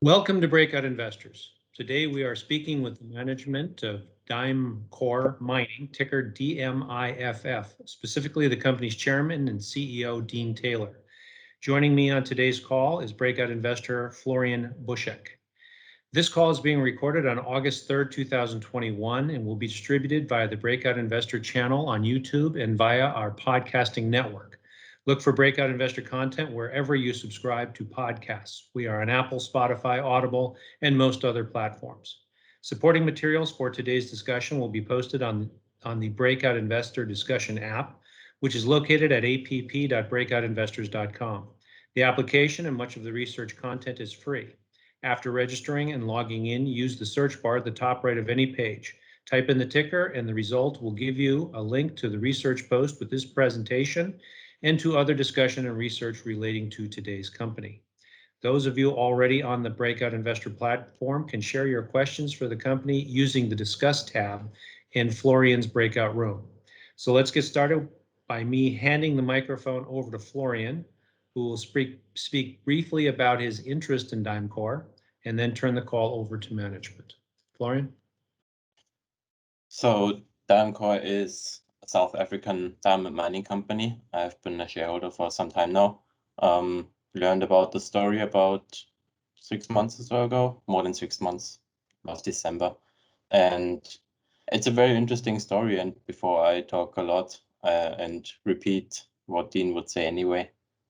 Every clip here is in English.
Welcome to Breakout Investors. Today we are speaking with the management of Diamcor Mining, ticker DMIFF, specifically the company's chairman and CEO, Dean Taylor. Joining me on today's call is Breakout investor Florian Buschek. This call is being recorded on August 3rd, 2021, and will be distributed via the Breakout Investor channel on YouTube and via our podcasting network. Look for Breakout Investor content wherever you subscribe to podcasts. We are on Apple, Spotify, Audible, and most other platforms. Supporting materials for today's discussion will be posted on the Breakout Investor discussion app, which is located at app.breakoutinvestors.com. The application and much of the research content is free. After registering and logging in, use the search bar at the top right of any page. Type in the ticker and the result will give you a link to the research post with this presentation and to other discussion and research relating to today's company. Those of you already on the Breakout Investor platform can share your questions for the company using the Discuss tab in Florian's breakout room. So let's get started by me handing the microphone over to Florian, who will speak briefly about his interest in Diamcor, and then turn the call over to management. Florian? So Diamcor is South African diamond mining company. I've been a shareholder for some time now. Learned about the story about 6 months or so ago, more than 6 months, last December. And it's a very interesting story. And before I talk a lot and repeat what Dean would say anyway,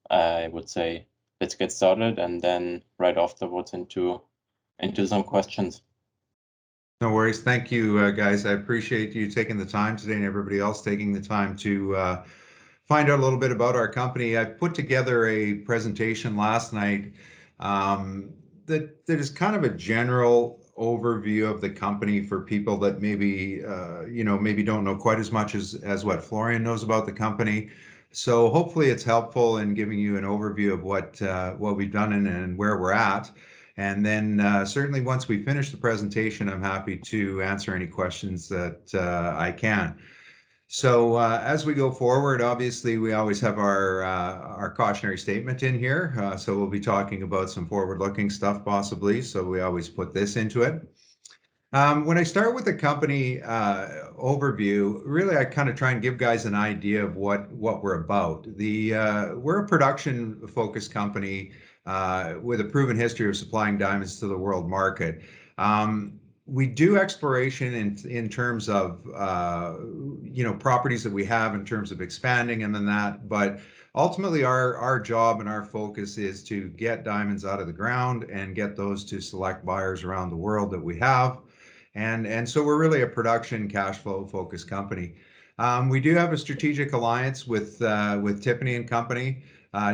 I would say, let's get started and then right afterwards into some questions. No worries. Thank you, guys. I appreciate you taking the time today and everybody else taking the time to find out a little bit about our company. I put together a presentation last night that is kind of a general overview of the company for people that maybe, maybe don't know quite as much as what Florian knows about the company. So hopefully it's helpful in giving you an overview of what we've done and where we're at. And then certainly once we finish the presentation, I'm happy to answer any questions that I can. So as we go forward, obviously we always have our cautionary statement in here. So we'll be talking about some forward-looking stuff possibly. So we always put this into it. When I start with the company overview, really I kind of try and give guys an idea of what we're about. We're a production-focused company with a proven history of supplying diamonds to the world market. We do exploration in terms of properties that we have in terms of expanding and then that, but ultimately our job and our focus is to get diamonds out of the ground and get those to select buyers around the world that we have. And so we're really a production cash flow focused company. We do have a strategic alliance with Tiffany & Company.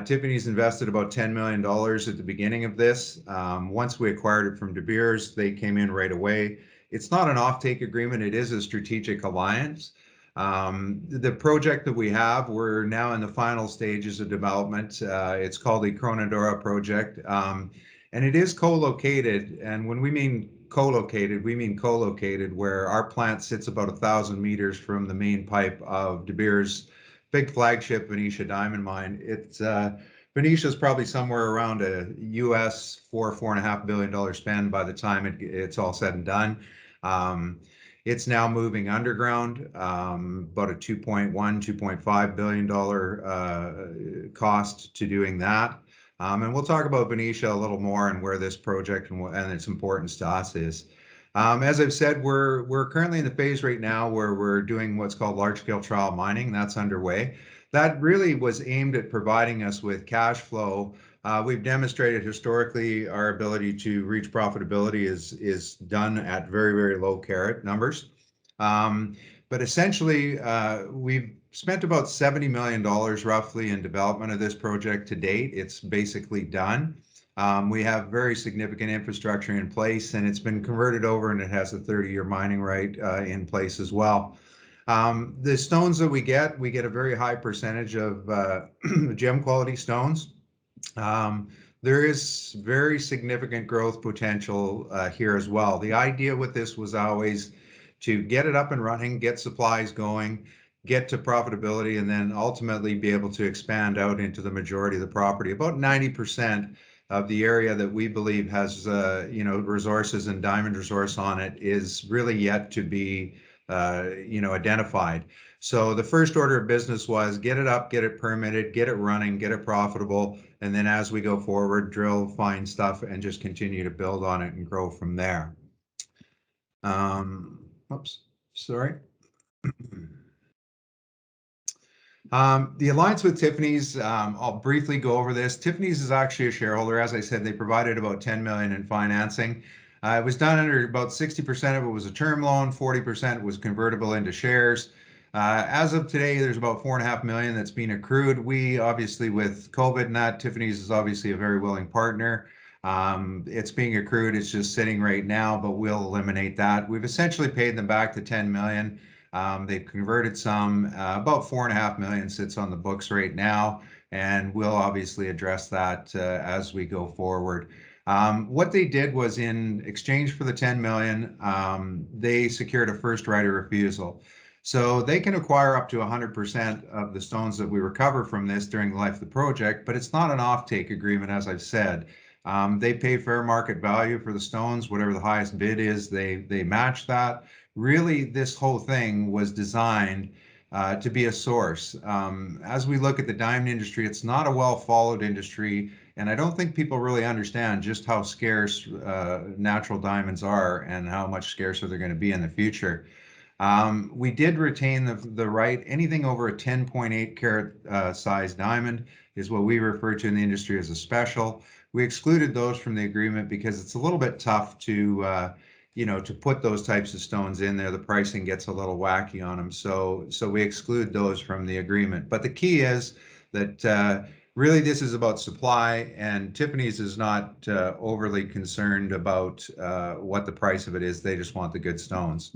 Tiffany's invested about $10 million at the beginning of this. Once we acquired it from De Beers, they came in right away. It's not an offtake agreement, it is a strategic alliance. The project that we have, we're now in the final stages of development. It's called the Krone-Endora project. And it is co-located, and when we mean co-located, we mean co-located where our plant sits about 1,000 meters from the main pipe of De Beers' big flagship Venetia diamond mine. Venetia is probably somewhere around a US $4.5 billion spend by the time it's all said and done. It's now moving underground, about a $2.5 billion cost to doing that. And we'll talk about Venetia a little more and where this project and its importance to us is. As I've said, we're currently in the phase right now where we're doing what's called large-scale trial mining. That's underway. That really was aimed at providing us with cash flow. We've demonstrated historically our ability to reach profitability is done at very, very low carat numbers. But essentially, we've spent about $70 million roughly in development of this project to date. It's basically done. We have very significant infrastructure in place, and it's been converted over, and it has a 30-year mining right in place as well. The stones that we get a very high percentage of gem quality stones. There is very significant growth potential here as well. The idea with this was always to get it up and running, get supplies going, get to profitability, and then ultimately be able to expand out into the majority of the property. About 90% of the area that we believe has, resources and diamond resource on it is really yet to be, identified. So the first order of business was get it up, get it permitted, get it running, get it profitable. And then as we go forward, drill, find stuff, and just continue to build on it and grow from there. Oops, sorry. The alliance with Tiffany's, I'll briefly go over this. Tiffany's is actually a shareholder. As I said, they provided about 10 million in financing. It was done under about 60% of it was a term loan, 40% was convertible into shares. As of today, there's about 4.5 million that's been accrued. We obviously, with COVID and that, Tiffany's is obviously a very willing partner. It's being accrued, it's just sitting right now, but we'll eliminate that. We've essentially paid them back the 10 million. They've converted some, about 4.5 million sits on the books right now, and we'll obviously address that as we go forward. What they did was, in exchange for the 10 million, they secured a first right of refusal. So they can acquire up to 100% of the stones that we recover from this during the life of the project, but it's not an offtake agreement, as I've said. They pay fair market value for the stones. Whatever the highest bid is, they match that. Really, this whole thing was designed to be a source. As we look at the diamond industry, it's not a well-followed industry, and I don't think people really understand just how scarce natural diamonds are and how much scarcer they're going to be in the future. We did retain the right. Anything over a 10.8 carat size diamond is what we refer to in the industry as a special. We excluded those from the agreement because it's a little bit tough to put those types of stones in there. The pricing gets a little wacky on them. So we exclude those from the agreement. But the key is that really this is about supply, and Tiffany's is not overly concerned about what the price of it is. They just want the good stones.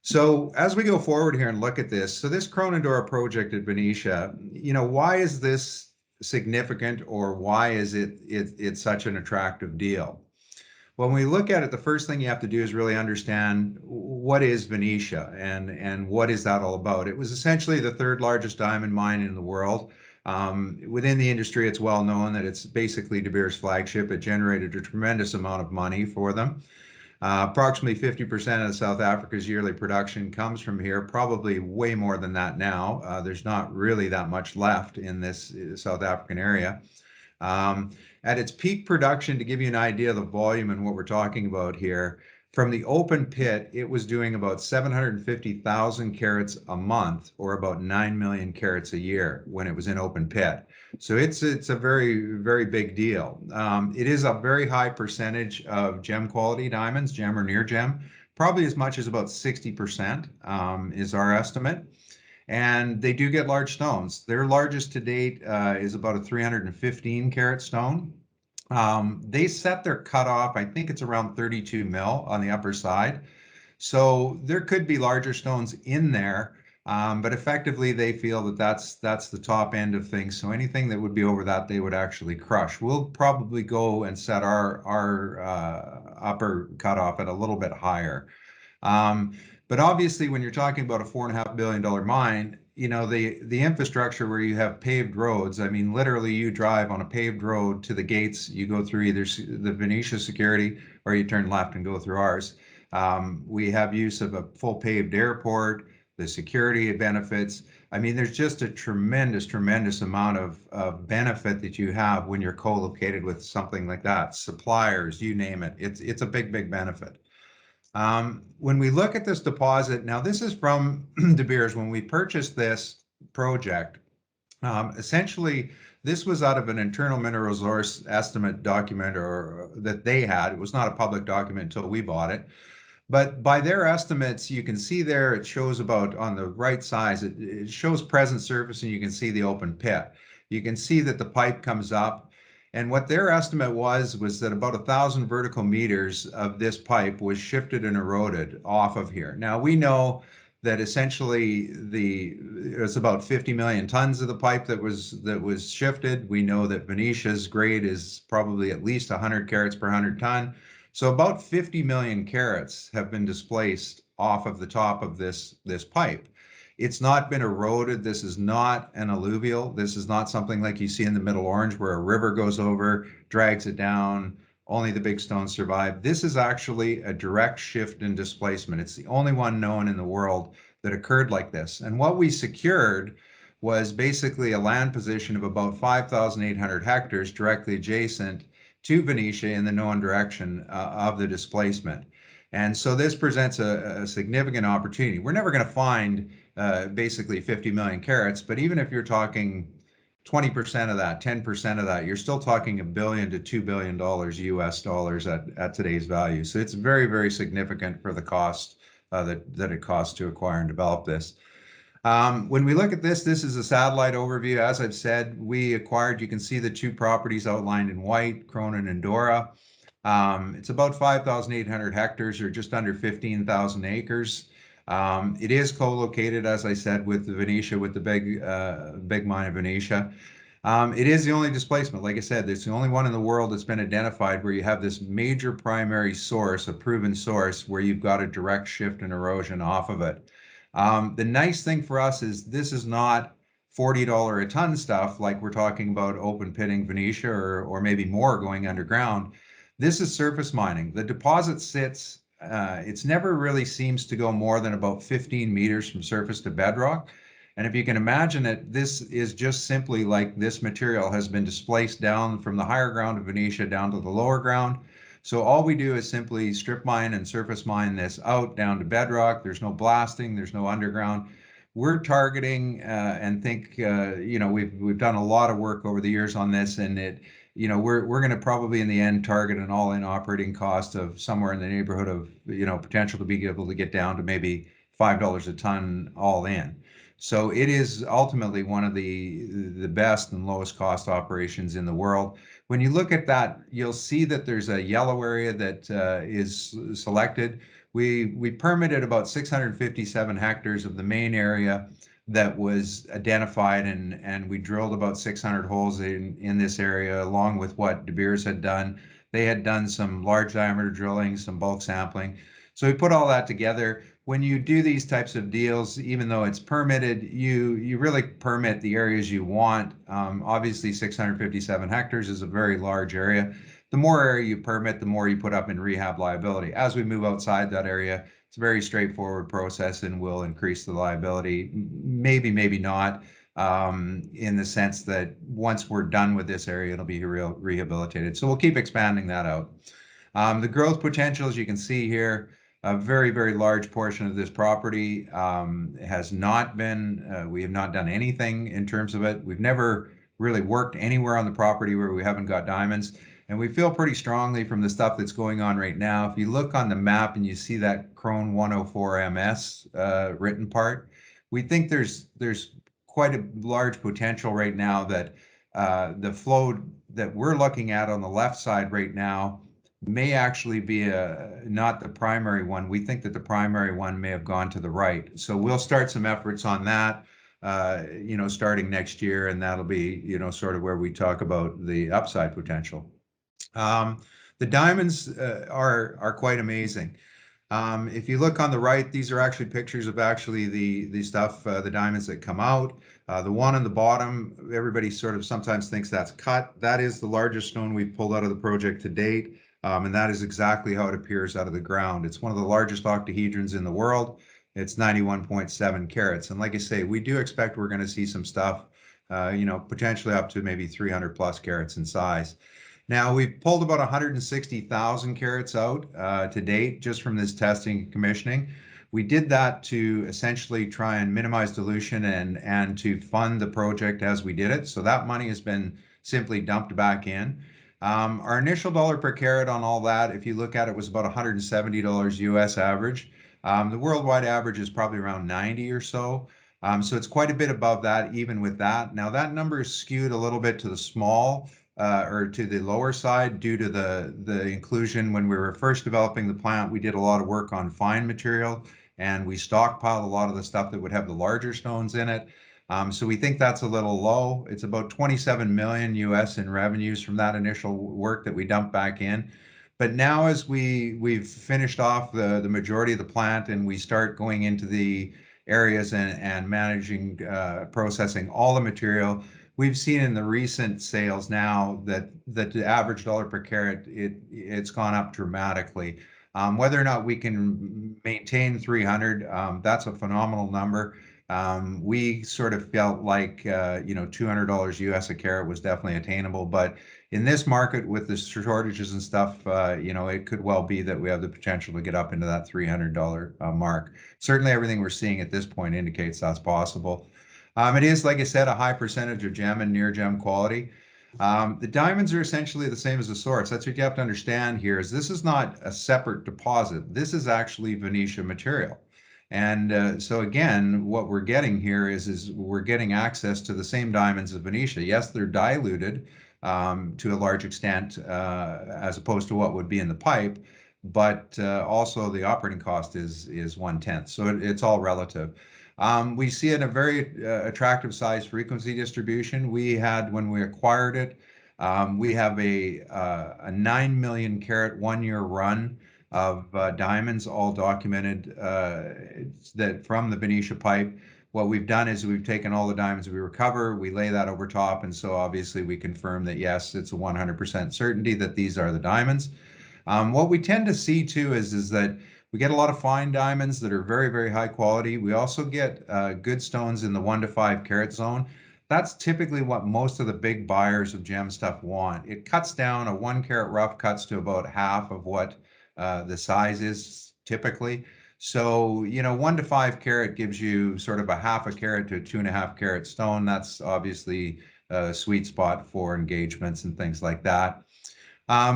So as we go forward here and look at this, so this Krone-Endora project at Venetia, why is this significant, or why is it's such an attractive deal? When we look at it, the first thing you have to do is really understand what is Venetia and what is that all about. It was essentially the third largest diamond mine in the world. Within the industry, it's well known that it's basically De Beers' flagship. It generated a tremendous amount of money for them. Approximately 50% of South Africa's yearly production comes from here, probably way more than that now. There's not really that much left in this South African area. At its peak production, to give you an idea of the volume and what we're talking about here, from the open pit, it was doing about 750,000 carats a month, or about 9 million carats a year when it was in open pit. So it's a very, very big deal. It is a very high percentage of gem quality diamonds, gem or near gem, probably as much as about 60% is our estimate. And they do get large stones. Their largest to date is about a 315 carat stone. They set their cutoff, I think it's around 32 mil on the upper side. So there could be larger stones in there, but effectively they feel that that's the top end of things. So anything that would be over that, they would actually crush. We'll probably go and set our upper cutoff at a little bit higher. But obviously, when you're talking about a $4.5 billion mine, the infrastructure where you have paved roads, I mean, literally you drive on a paved road to the gates, you go through either the Venetia security or you turn left and go through ours. We have use of a full paved airport, the security benefits. I mean, there's just a tremendous, tremendous amount of benefit that you have when you're co-located with something like that. Suppliers, you name it. It's a big, big benefit. When we look at this deposit, now this is from De Beers. When we purchased this project, essentially this was out of an internal mineral resource estimate document or that they had. It was not a public document until we bought it. But by their estimates, you can see there, it shows about on the right side, it shows present surface, and you can see the open pit. You can see that the pipe comes up. And what their estimate was that about 1,000 vertical meters of this pipe was shifted and eroded off of here. Now we know that essentially it's about 50 million tons of the pipe that was shifted. We know that Venetia's grade is probably at least 100 carats per 100 ton. So about 50 million carats have been displaced off of the top of this pipe. It's not been eroded. This is not an alluvial. This is not something like you see in the Middle Orange where a river goes over, drags it down, only the big stones survive. This is actually a direct shift in displacement. It's the only one known in the world that occurred like this. And what we secured was basically a land position of about 5,800 hectares directly adjacent to Venetia in the known direction of the displacement. And so this presents a significant opportunity. We're never going to find basically 50 million carats, but even if you're talking 20% of that, 10% of that, you're still talking $1 billion to $2 billion US dollars at today's value. So it's very, very significant for the cost that it costs to acquire and develop this. When we look at this is a satellite overview. As I've said, we acquired, you can see the two properties outlined in white, Krone-Endora. It's about 5,800 hectares or just under 15,000 acres. It is co-located, as I said, with the Venetia, with the big mine of Venetia. It is the only displacement. Like I said, it's the only one in the world that's been identified where you have this major primary source, a proven source, where you've got a direct shift in erosion off of it. The nice thing for us is this is not $40 a ton stuff like we're talking about open pitting Venetia or maybe more going underground. This is surface mining. The deposit sits, it's never really seems to go more than about 15 meters from surface to bedrock. And if you can imagine it, this is just simply like this material has been displaced down from the higher ground of Venetia down to the lower ground. So all we do is simply strip mine and surface mine this out down to bedrock. There's no blasting, there's no underground. We're targeting and think, we've done a lot of work over the years on this, and we're going to probably in the end target an all-in operating cost of somewhere in the neighborhood of, potential to be able to get down to maybe $5 a ton all in. So it is ultimately one of the best and lowest cost operations in the world. When you look at that, you'll see that there's a yellow area that is selected. We permitted about 657 hectares of the main area that was identified, and we drilled about 600 holes in this area, along with what De Beers had done. They had done some large diameter drilling, some bulk sampling. So we put all that together. When you do these types of deals, even though it's permitted, you really permit the areas you want. Obviously, 657 hectares is a very large area. The more area you permit, the more you put up in rehab liability. As we move outside that area, it's a very straightforward process and will increase the liability. Maybe not, in the sense that once we're done with this area, it'll be rehabilitated. So we'll keep expanding that out. The growth potential, as you can see here, a very, very large portion of this property has not been, we have not done anything in terms of it. We've never really worked anywhere on the property where we haven't got diamonds. And we feel pretty strongly from the stuff that's going on right now. If you look on the map and you see that Krone-104 MS written part, we think there's quite a large potential right now that the flow that we're looking at on the left side right now may actually be not the primary one. We think that the primary one may have gone to the right. So we'll start some efforts on that, starting next year, and that'll be, sort of where we talk about the upside potential. The diamonds are quite amazing. If you look on the right, these are actually pictures of actually the stuff, the diamonds that come out. The one on the bottom, everybody sort of sometimes thinks that's cut. That is the largest stone we've pulled out of the project to date. And that is exactly how it appears out of the ground. It's one of the largest octahedrons in the world. It's 91.7 carats. And like I say, we do expect we're going to see some stuff, potentially up to maybe 300 plus carats in size. Now, we've pulled about 160,000 carats out to date just from this testing and commissioning. We did that to essentially try and minimize dilution and to fund the project as we did it. So that money has been simply dumped back in. Our initial dollar per carat on all that, if you look at it, was about $170 US average. The worldwide average is probably around 90 or so. So it's quite a bit above that, even with that. Now that number is skewed a little bit to the small or to the lower side due to the inclusion. When we were first developing the plant, we did a lot of work on fine material, and we stockpiled a lot of the stuff that would have the larger stones in it. So we think that's a little low. It's about 27 million US in revenues from that initial work that we dumped back in. But now as we've finished off the majority of the plant and we start going into the areas and managing, processing all the material. We've seen in the recent sales now that the average dollar per carat, it's gone up dramatically. Whether or not we can maintain 300, that's a phenomenal number. We sort of felt like, $200 US a carat was definitely attainable, but in this market with the shortages and stuff, it could well be that we have the potential to get up into that $300 mark. Certainly everything we're seeing at this point indicates that's possible. It is, like I said, a high percentage of gem and near gem quality. The diamonds are essentially the same as the sorts. That's what you have to understand here is this is not a separate deposit. This is actually Venetia material. And so again, what we're getting here is we're getting access to the same diamonds as Venetia. Yes, they're diluted to a large extent as opposed to what would be in the pipe, but also the operating cost is 1/10. So it's all relative. We see it in a very attractive size frequency distribution. We had, when we acquired it, we have a 9 million carat 1-year run of diamonds, all documented that from the Venetia pipe. What we've done is we've taken all the diamonds we recover, we lay that over top, and so obviously we confirm that yes, it's a 100% certainty that these are the diamonds. What we tend to see too is that we get a lot of fine diamonds that are very, very high quality. We also get good stones in the 1 to 5 carat zone. That's typically what most of the big buyers of gem stuff want. It cuts down, a 1 carat rough cuts to about half of what the size is typically. So, 1 to 5 carat gives you sort of a half a carat to a 2.5 carat stone. That's obviously a sweet spot for engagements and things like that.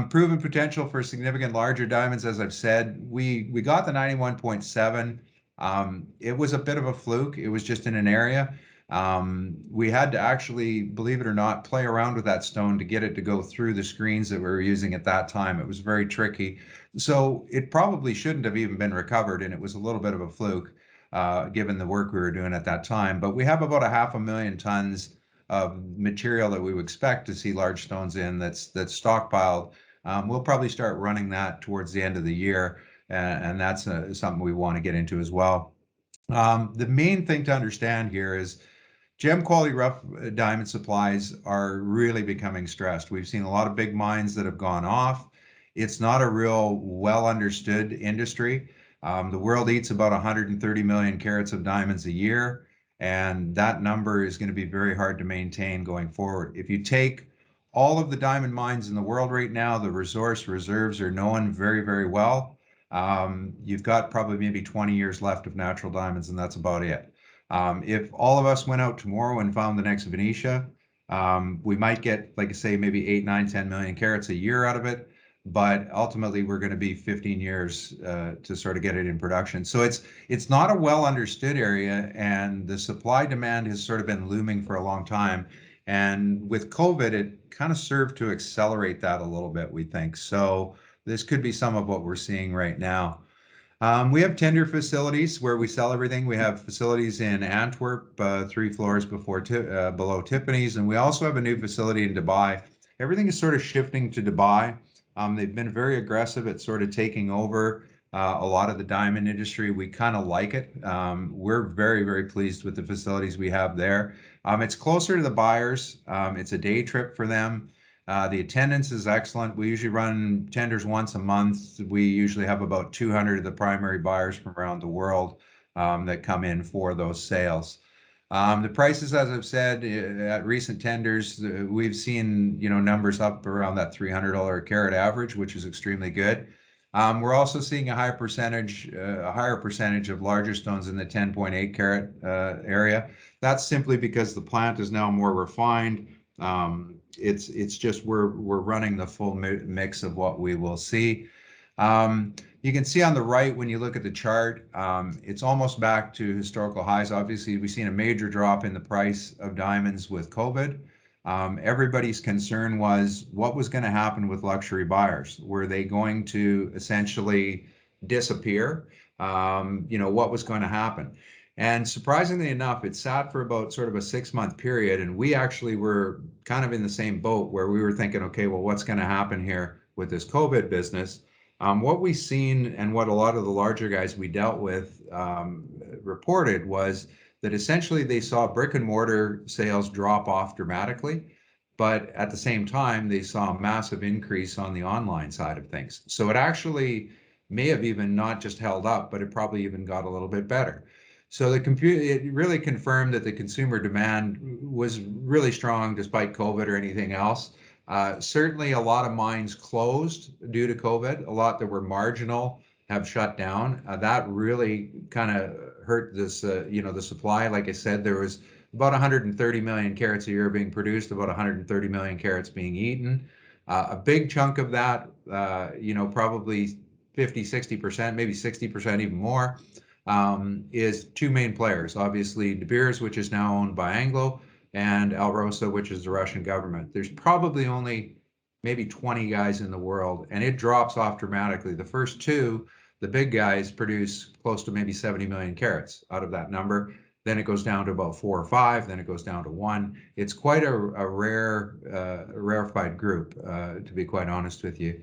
Proven potential for significant larger diamonds, as I've said. We got the 91.7. It was a bit of a fluke. It was just in an area. We had to actually, believe it or not, play around with that stone to get it to go through the screens that we were using at that time. It was very tricky. So it probably shouldn't have even been recovered, and it was a little bit of a fluke given the work we were doing at that time. But we have about 500,000 tons of material that we would expect to see large stones in that's stockpiled. We'll probably start running that towards the end of the year, and that's something we want to get into as well. The main thing to understand here is gem quality rough diamond supplies are really becoming stressed. We've seen a lot of big mines that have gone off. It's not a real well understood industry. The world eats about 130 million carats of diamonds a year, and that number is going to be very hard to maintain going forward. If you take all of the diamond mines in the world right now, the reserves are known very, very well. You've got probably maybe 20 years left of natural diamonds, and that's about it. If all of us went out tomorrow and found the next Venetia, we might get, like I say, maybe 8, 9, 10 million carats a year out of it. But ultimately, we're going to be 15 years to sort of get it in production. So it's not a well understood area, and the supply demand has sort of been looming for a long time. And with COVID, it kind of served to accelerate that a little bit, we think. So this could be some of what we're seeing right now. We have tender facilities where we sell everything. We have facilities in Antwerp, 3 floors below Tiffany's, and we also have a new facility in Dubai. Everything is sort of shifting to Dubai. They've been very aggressive at sort of taking over a lot of the diamond industry. We kind of like it. We're very, very pleased with the facilities we have there. It's closer to the buyers. It's a day trip for them. The attendance is excellent. We usually run tenders once a month. We usually have about 200 of the primary buyers from around the world that come in for those sales. The prices, as I've said, at recent tenders, we've seen numbers up around that $300 a carat average, which is extremely good. We're also seeing a higher percentage of larger stones in the 10.8 carat area. That's simply because the plant is now more refined. It's just we're running the full mix of what we will see. You can see on the right, when you look at the chart, it's almost back to historical highs. Obviously, we've seen a major drop in the price of diamonds with COVID. Everybody's concern was what was going to happen with luxury buyers. Were they going to essentially disappear? What was going to happen? And surprisingly enough, it sat for about sort of a 6-month period. And we actually were kind of in the same boat where we were thinking, okay, well, what's going to happen here with this COVID business? What we've seen and what a lot of the larger guys we dealt with reported was that essentially they saw brick and mortar sales drop off dramatically, but at the same time, they saw a massive increase on the online side of things. So it actually may have even not just held up, but it probably even got a little bit better. So it really confirmed that the consumer demand was really strong despite COVID or anything else. Certainly a lot of mines closed due to COVID. A lot that were marginal have shut down. That really kind of hurt this, the supply. Like I said, there was about 130 million carats a year being produced, about 130 million carats being eaten. A big chunk of that, probably 50, 60%, maybe 60%, even more, is two main players. Obviously, De Beers, which is now owned by Anglo, and Alrosa, which is the Russian government. There's probably only maybe 20 guys in the world, and it drops off dramatically. The first two, the big guys, produce close to maybe 70 million carats out of that number. Then it goes down to about 4 or 5, then it goes down to 1. It's quite a rarefied group, to be quite honest with you.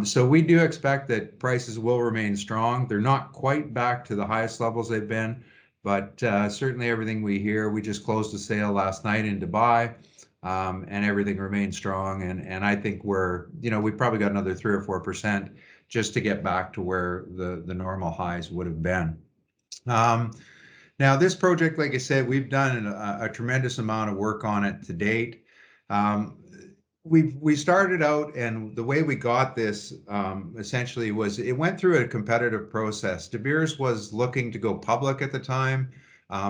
So we do expect that prices will remain strong. They're not quite back to the highest levels they've been, but certainly everything we hear, we just closed a sale last night in Dubai, and everything remains strong. And I think we've probably got another 3 or 4% just to get back to where the normal highs would have been. Now this project, like I said, we've done a tremendous amount of work on it to date. We started out, and the way we got this essentially was it went through a competitive process. De Beers was looking to go public at the time.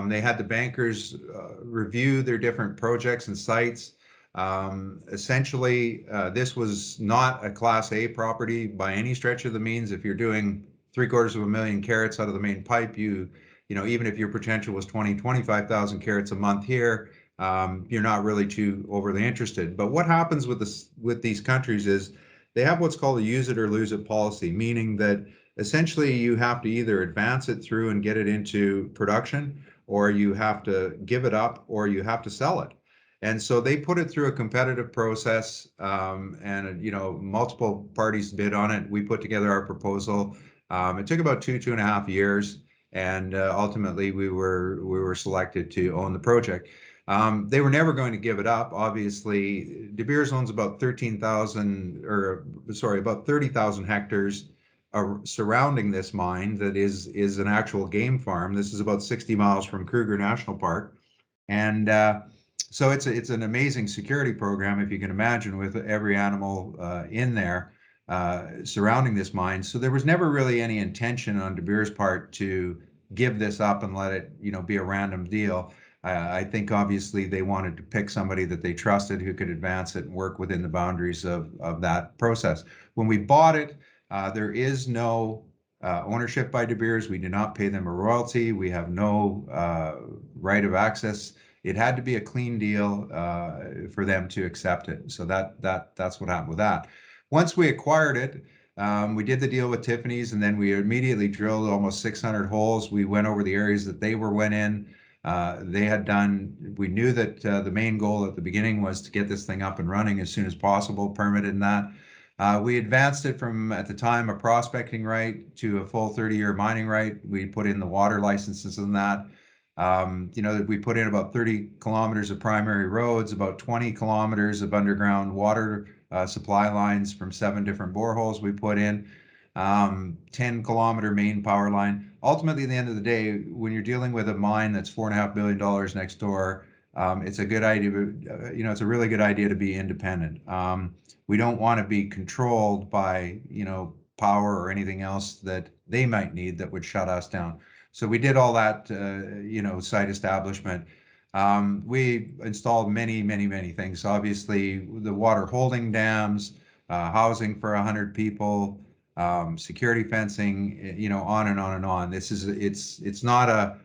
They had the bankers review their different projects and sites. Essentially, this was not a Class A property by any stretch of the means. If you're doing 750,000 carats out of the main pipe, even if your potential was 25,000 carats a month here, you're not really too overly interested. But what happens with these countries is they have what's called a use it or lose it policy, meaning that essentially you have to either advance it through and get it into production, or you have to give it up, or you have to sell it. And so they put it through a competitive process, and multiple parties bid on it. We put together our proposal. It took about 2.5 years, and ultimately we were selected to own the project. They were never going to give it up. Obviously, De Beers owns about 30,000 hectares surrounding this mine that is an actual game farm. This is about 60 miles from Kruger National Park. And so it's an amazing security program, if you can imagine, with every animal in there surrounding this mine. So there was never really any intention on De Beers' part to give this up and let it be a random deal. I think obviously they wanted to pick somebody that they trusted who could advance it and work within the boundaries of that process. When we bought it, there is no ownership by De Beers. We do not pay them a royalty. We have no right of access. It had to be a clean deal for them to accept it. So that's what happened with that. Once we acquired it, we did the deal with Tiffany's, and then we immediately drilled almost 600 holes. We went over the areas that they went in. They had done. We knew that the main goal at the beginning was to get this thing up and running as soon as possible, permitted in that. We advanced it from, at the time, a prospecting right to a full 30-year mining right. We put in the water licenses in that. We put in about 30 kilometers of primary roads, about 20 kilometers of underground water supply lines from 7 different boreholes we put in, 10-kilometer main power line. Ultimately, at the end of the day, when you're dealing with a mine that's $4.5 billion next door, it's a good idea. It's a really good idea to be independent. We don't want to be controlled by power or anything else that they might need that would shut us down. So we did all that, site establishment. We installed many things. Obviously, the water holding dams, housing for 100 people, security fencing, on and on and on. It's not a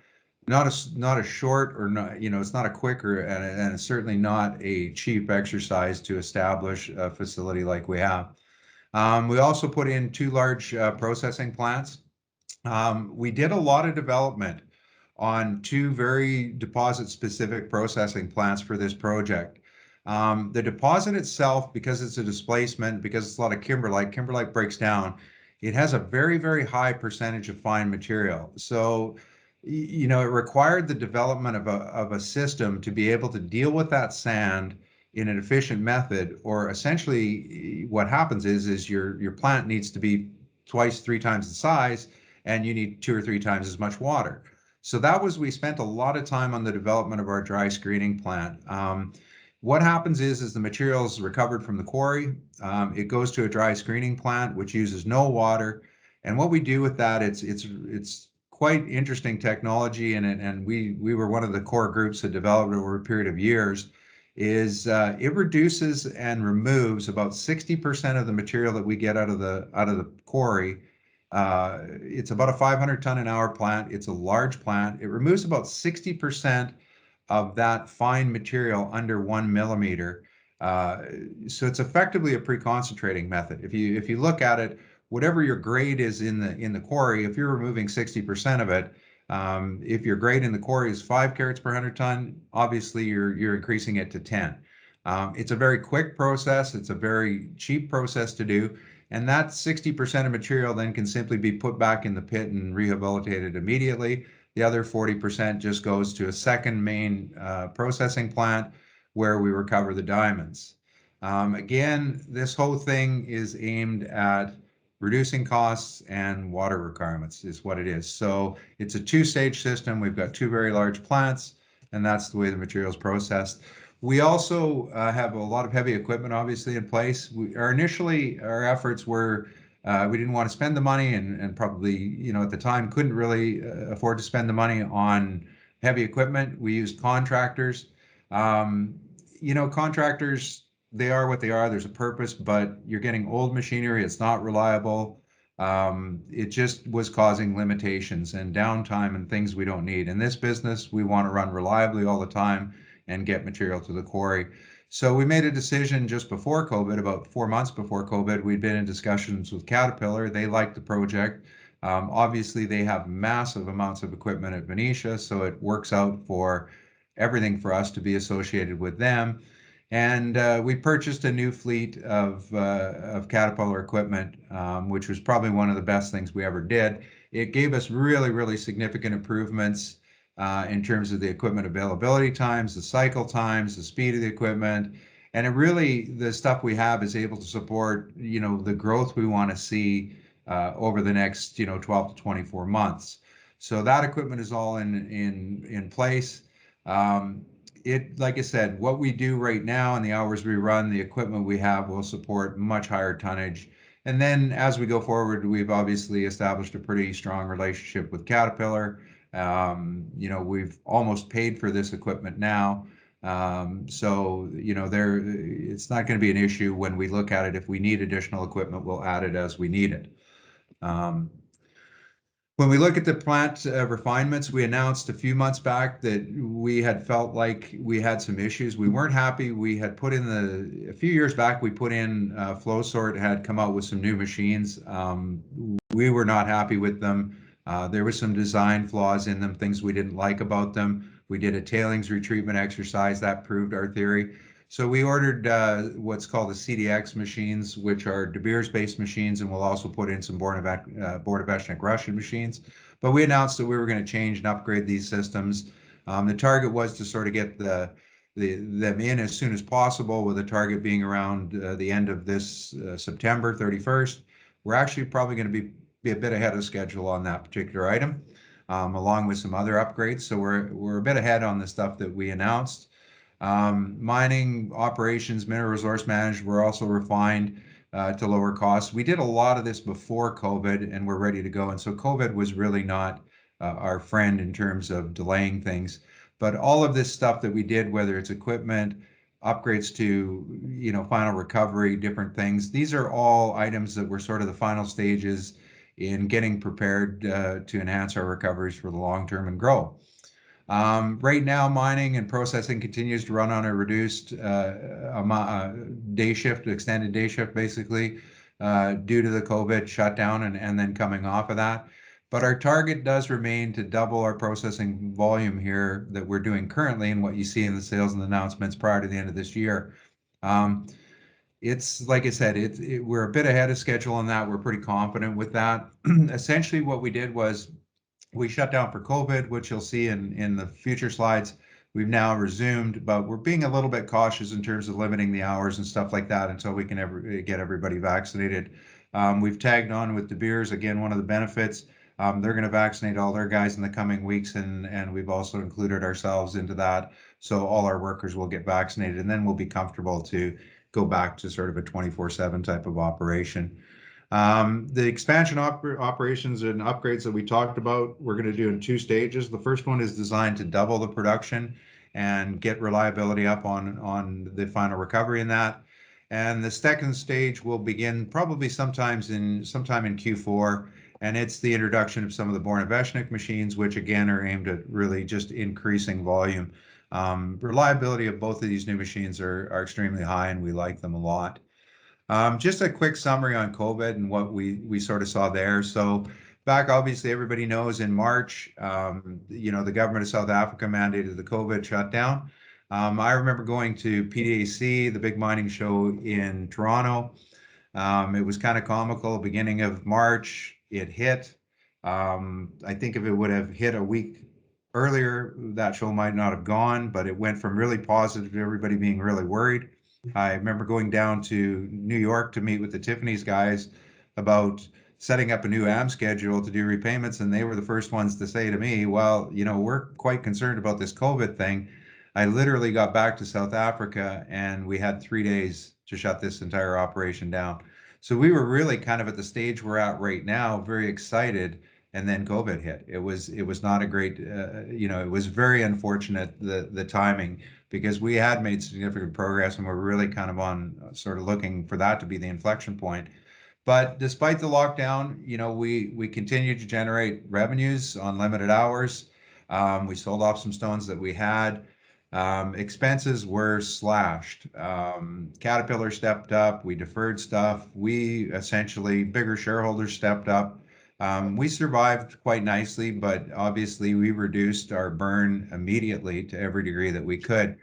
short, or not, it's not a quick, and it's certainly not a cheap exercise to establish a facility like we have. We also put in 2 large processing plants. We did a lot of development on 2 very deposit-specific processing plants for this project. The deposit itself, because it's a displacement, because it's a lot of kimberlite breaks down. it has a very, very high percentage of fine material. So, it required the development of a system to be able to deal with that sand in an efficient method, or essentially what happens is your plant needs to be twice, 3 times the size, and you need 2 or 3 times as much water. So we spent a lot of time on the development of our dry screening plant. What happens is the material is recovered from the quarry. It goes to a dry screening plant, which uses no water. And what we do with that, it's quite interesting technology, and we were one of the core groups that developed it over a period of years. It reduces and removes about 60% of the material that we get out of the quarry. It's about a 500 ton an hour plant. It's a large plant. It removes about 60% of that fine material under 1 millimeter. So it's effectively a pre-concentrating method. If you look at it, whatever your grade is in the quarry, if you're removing 60% of it, if your grade in the quarry is 5 carats per 100 ton, obviously you're increasing it to 10. It's a very quick process. It's a very cheap process to do. And that 60% of material then can simply be put back in the pit and rehabilitated immediately. The other 40% just goes to a second main processing plant where we recover the diamonds. Again, this whole thing is aimed at reducing costs and water requirements is what it is. So it's a 2-stage system. We've got 2 very large plants, and that's the way the material is processed. We also have a lot of heavy equipment, obviously, in place. Our efforts were we didn't want to spend the money, and probably, at the time couldn't really afford to spend the money on heavy equipment. We used contractors. Contractors, they are what they are. There's a purpose, but you're getting old machinery. It's not reliable. It just was causing limitations and downtime and things we don't need. In this business, we want to run reliably all the time and get material to the quarry. So we made a decision just before COVID, about 4 months before COVID. We'd been in discussions with Caterpillar. They liked the project. Obviously, they have massive amounts of equipment at Venetia, so it works out for everything for us to be associated with them. And we purchased a new fleet of Caterpillar equipment, which was probably one of the best things we ever did. It gave us really, really significant improvements in terms of the equipment availability times, the cycle times, the speed of the equipment. And the stuff we have is able to support, the growth we want to see over the next, 12 to 24 months. So that equipment is all in place. Like I said, what we do right now and the hours we run, the equipment we have will support much higher tonnage. And then as we go forward, we've obviously established a pretty strong relationship with Caterpillar. We've almost paid for this equipment now. So, it's not going to be an issue when we look at it. If we need additional equipment, we'll add it as we need it. When we look at the plant refinements, we announced a few months back that we had felt like we had some issues. We weren't happy. We had a few years back, we put in FlowSort, had come out with some new machines. We were not happy with them. There were some design flaws in them, things we didn't like about them. We did a tailings retreatment exercise that proved our theory. So we ordered what's called the CDX machines, which are De Beers-based machines, and we'll also put in some Bordoveshnik Russian machines. But we announced that we were going to change and upgrade these systems. The target was to sort of get them in as soon as possible, with the target being around the end of this September 31st. We're actually probably going to be a bit ahead of schedule on that particular item, along with some other upgrades. So we're a bit ahead on the stuff that we announced. Mining operations, mineral resource management were also refined to lower costs. We did a lot of this before COVID, and we're ready to go. And so COVID was really not our friend in terms of delaying things. But all of this stuff that we did, whether it's equipment, upgrades to, final recovery, different things, these are all items that were sort of the final stages in getting prepared to enhance our recoveries for the long term and grow. Right now, mining and processing continues to run on a reduced day shift, extended day shift, basically, due to the COVID shutdown and then coming off of that. But our target does remain to double our processing volume here that we're doing currently, and what you see in the sales and announcements prior to the end of this year. it's like I said, we're a bit ahead of schedule on that. We're pretty confident with that. Essentially, what we did was we shut down for COVID, which you'll see in the future slides. We've now resumed, but we're being a little bit cautious in terms of limiting the hours and stuff like that until we can get everybody vaccinated. We've tagged on with De Beers, again, one of the benefits. They're going to vaccinate all their guys in the coming weeks, and we've also included ourselves into that. So all our workers will get vaccinated, and then we'll be comfortable to go back to sort of a 24/7 type of operation. The expansion operations and upgrades that we talked about, we're going to do in 2 stages. The first one is designed to double the production and get reliability up on the final recovery in that. And the second stage will begin probably sometime in Q4, and it's the introduction of some of the Born-Eveshnik machines, which again are aimed at really just increasing volume. Reliability of both of these new machines are extremely high, and we like them a lot. Just a quick summary on COVID and what we sort of saw there. So back, obviously, everybody knows in March, the government of South Africa mandated the COVID shutdown. I remember going to PDAC, the big mining show in Toronto. It was kind of comical. Beginning of March, it hit. I think if it would have hit a week earlier, that show might not have gone, but it went from really positive to everybody being really worried. I remember going down to New York to meet with the Tiffany's guys about setting up a new AM schedule to do repayments, and they were the first ones to say to me, well, we're quite concerned about this COVID thing. I literally got back to South Africa and we had 3 days to shut this entire operation down. So we were really kind of at the stage we're at right now, very excited, and then COVID hit. It was not a great, it was very unfortunate, the timing, because we had made significant progress and we're really kind of on sort of looking for that to be the inflection point. But despite the lockdown, we continued to generate revenues on limited hours. We sold off some stones that we had. Expenses were slashed. Caterpillar stepped up. We deferred stuff. We essentially, bigger shareholders stepped up. We survived quite nicely, but obviously we reduced our burn immediately to every degree that we could.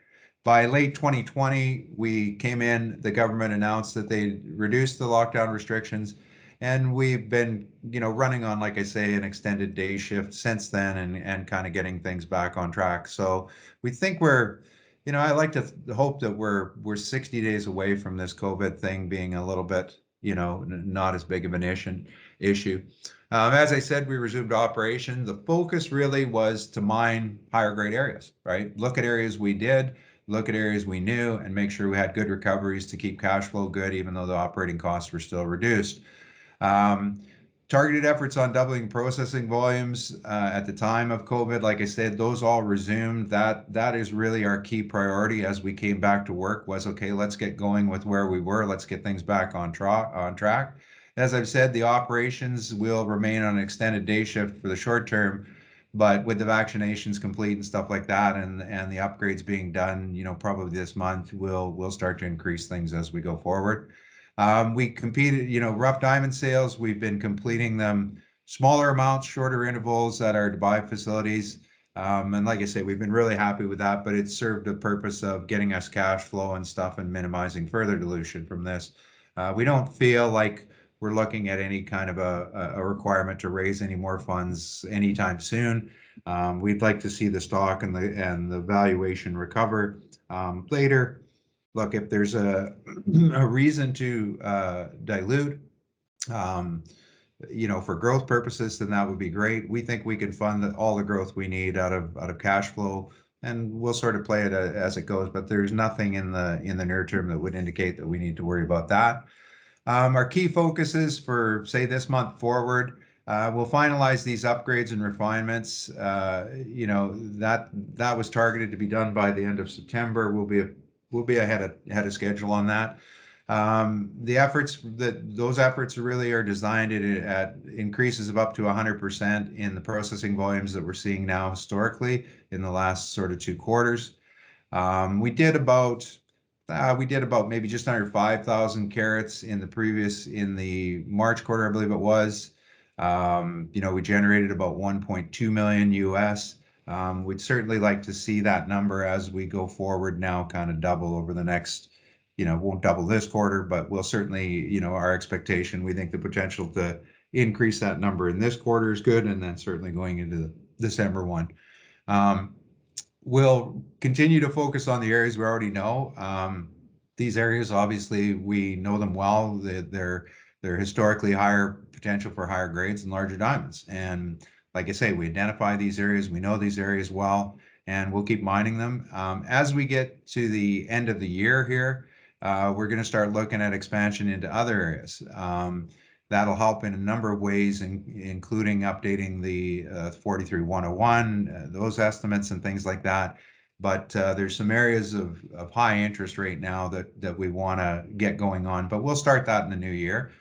By late 2020, we came in, the government announced that they reduced the lockdown restrictions, and we've been, running on, like I say, an extended day shift since then, and kind of getting things back on track. So we think I like to hope that we're 60 days away from this COVID thing being a little bit, not as big of an issue. As I said, we resumed operation. The focus really was to mine higher grade areas, right? Look at areas we did, look at areas we knew, and make sure we had good recoveries to keep cash flow good, even though the operating costs were still reduced. Targeted efforts on doubling processing volumes at the time of COVID, like I said, those all resumed. That is really our key priority as we came back to work, was, okay, let's get going with where we were. Let's get things back on track. As I've said, the operations will remain on an extended day shift for the short term, but with the vaccinations complete and stuff like that, and the upgrades being done, probably this month, we'll start to increase things as we go forward. We competed, rough diamond sales. We've been completing them smaller amounts, shorter intervals at our Dubai facilities. And like I say, we've been really happy with that, but it served the purpose of getting us cash flow and stuff and minimizing further dilution from this. We don't feel like we're looking at any kind of a requirement to raise any more funds anytime soon. We'd like to see the stock and the valuation recover later. Look, if there's a reason to dilute, for growth purposes, then that would be great. We think we can fund all the growth we need out of cash flow, and we'll sort of play it as it goes. But there's nothing in the near term that would indicate that we need to worry about that. Our key focuses for, say, this month forward, we'll finalize these upgrades and refinements. That was targeted to be done by the end of September. We'll be ahead of schedule on that. Those efforts really are designed at increases of up to 100% in the processing volumes that we're seeing now historically in the last sort of 2 quarters. We did about maybe just under 5,000 carats in the March quarter, I believe it was. We generated about 1.2 million US. We'd certainly like to see that number as we go forward now kind of double over the next won't double this quarter, but we'll certainly, our expectation, we think the potential to increase that number in this quarter is good, and then certainly going into the December one. We'll continue to focus on the areas we already know. These areas, obviously, we know them well. They're historically higher potential for higher grades and larger diamonds. And like I say, we identify these areas, we know these areas well, and we'll keep mining them. As we get to the end of the year here, we're going to start looking at expansion into other areas. That'll help in a number of ways, including updating the 43-101, those estimates and things like that. But there's some areas of high interest right now that we want to get going on, but we'll start that in the new year.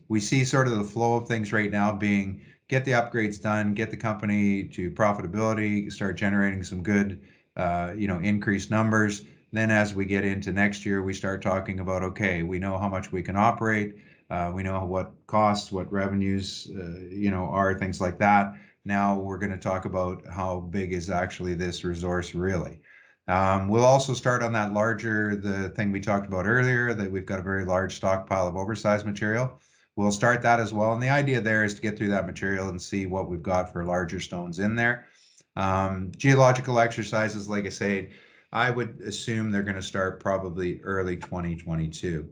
We see sort of the flow of things right now being get the upgrades done, get the company to profitability, start generating some good, increased numbers. Then as we get into next year, we start talking about, okay, we know how much we can operate. We know what costs, what revenues, are, things like that. Now we're going to talk about how big is actually this resource really. We'll also start on that the thing we talked about earlier, that we've got a very large stockpile of oversized material. We'll start that as well. And the idea there is to get through that material and see what we've got for larger stones in there. Geological exercises, like I say, I would assume they're going to start probably early 2022.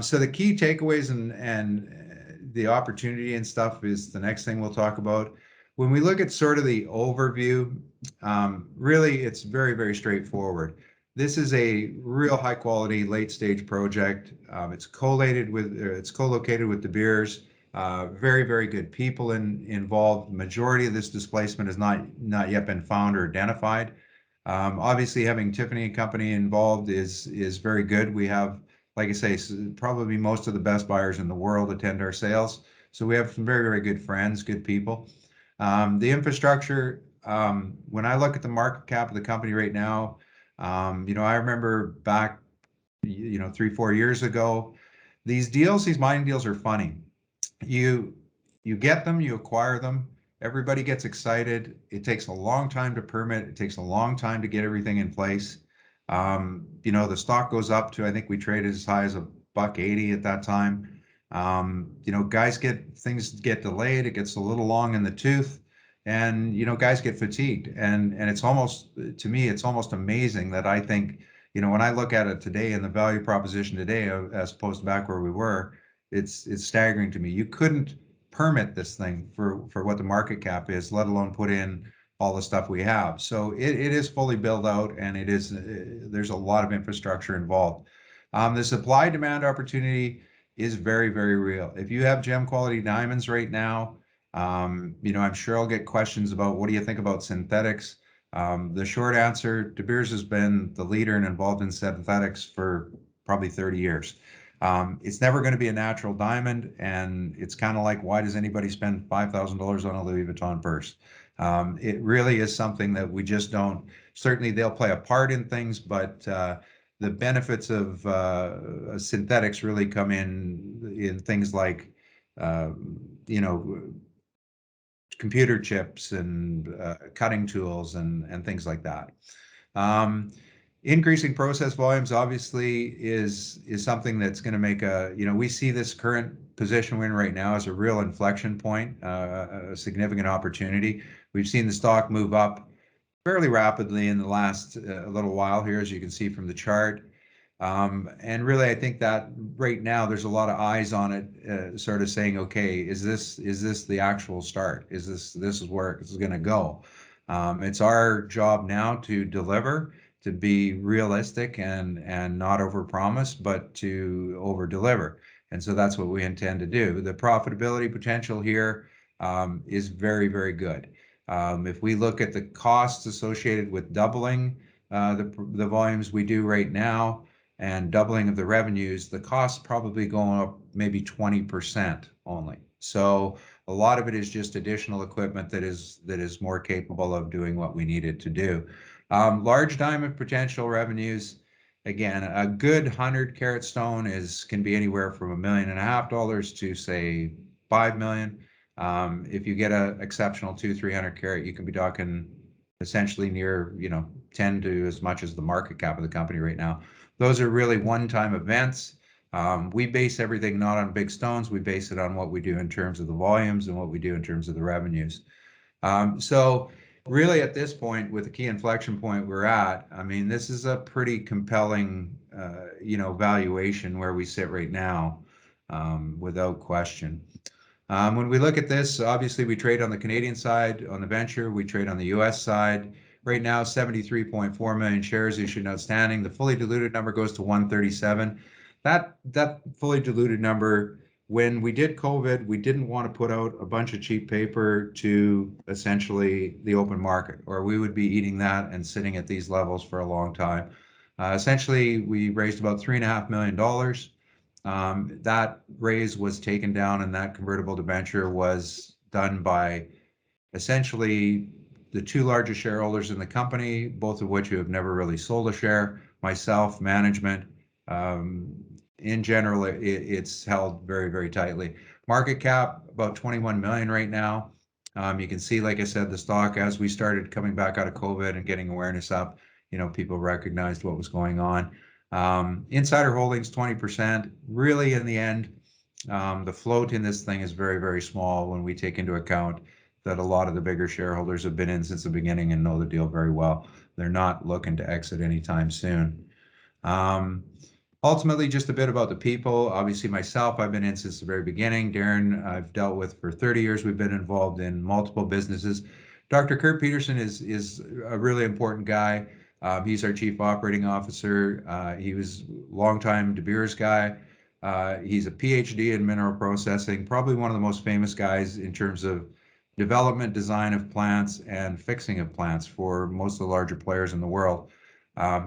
So the key takeaways and the opportunity and stuff is the next thing we'll talk about. When we look at sort of the overview, really it's very, very straightforward. This is a real high quality late stage project. It's co-located with De Beers. Very, very good people involved. Majority of this displacement has not yet been found or identified. Obviously having Tiffany and Company involved is very good. We have, like I say, probably most of the best buyers in the world attend our sales. So we have some very, very good friends, good people. The infrastructure, when I look at the market cap of the company right now, I remember back, 3-4 years ago, these mining deals are funny. You get them, you acquire them, everybody gets excited. It takes a long time to permit. It takes a long time to get everything in place. The stock goes up to, I think we traded as high as $1.80 at that time. Things get delayed. It gets a little long in the tooth, and guys get fatigued. And it's almost, to me, it's almost amazing that I think, when I look at it today and the value proposition today as opposed to back where we were, it's staggering to me. You couldn't permit this thing for what the market cap is, let alone put in all the stuff we have. So it is fully built out, and there's a lot of infrastructure involved. The supply demand opportunity is very, very real. If you have gem quality diamonds right now, I'm sure I'll get questions about what do you think about synthetics. The short answer, De Beers has been the leader and involved in synthetics for probably 30 years. It's never going to be a natural diamond, and it's kind of like, why does anybody spend $5,000 on a Louis Vuitton purse? It really is something that we just don't. Certainly they'll play a part in things, but the benefits of synthetics really come in things like computer chips and cutting tools and things like that. Increasing process volumes obviously is something that's going to make we see this current position we're in right now as a real inflection point, a significant opportunity. We've seen the stock move up fairly rapidly in the last little while here, as you can see from the chart. And really, I think that right now there's a lot of eyes on it, sort of saying, okay, is this the actual start? This is where it's going to go? It's our job now to deliver, to be realistic and not overpromise, but to over-deliver. And so that's what we intend to do. The profitability potential here is very, very good. If we look at the costs associated with doubling the volumes we do right now and doubling of the revenues, the costs probably going up maybe 20% only. So a lot of it is just additional equipment that is more capable of doing what we need it to do. Large diamond potential revenues, again, a good 100-carat stone can be anywhere from $1.5 million to say $5 million. If you get an exceptional 200-300 carat, you can be talking essentially near 10 to as much as the market cap of the company right now. Those are really one-time events. We base everything not on big stones. We base it on what we do in terms of the volumes and what we do in terms of the revenues. So really at this point, with the key inflection point we're at, I mean, this is a pretty compelling, valuation where we sit right now, without question. When we look at this, obviously we trade on the Canadian side, on the venture, we trade on the US side. Right now, 73.4 million shares issued and outstanding. The fully diluted number goes to 137. That fully diluted number, when we did COVID, we didn't want to put out a bunch of cheap paper to essentially the open market, or we would be eating that and sitting at these levels for a long time. Essentially, we raised about $3.5 million. That raise was taken down, and that convertible debenture was done by essentially the two largest shareholders in the company, both of which have never really sold a share, myself, management. In general, it's held very, very tightly. Market cap, about 21 million right now. You can see, like I said, the stock, as we started coming back out of COVID and getting awareness up, people recognized what was going on. Insider holdings, 20%. Really, in the end, the float in this thing is very, very small when we take into account that a lot of the bigger shareholders have been in since the beginning and know the deal very well. They're not looking to exit anytime soon. Ultimately, just a bit about the people. Obviously, myself, I've been in since the very beginning. Darren, I've dealt with for 30 years. We've been involved in multiple businesses. Dr. Kurt Peterson is a really important guy. He's our chief operating officer. He was a longtime De Beers guy. He's a PhD in mineral processing, probably one of the most famous guys in terms of development, design of plants, and fixing of plants for most of the larger players in the world.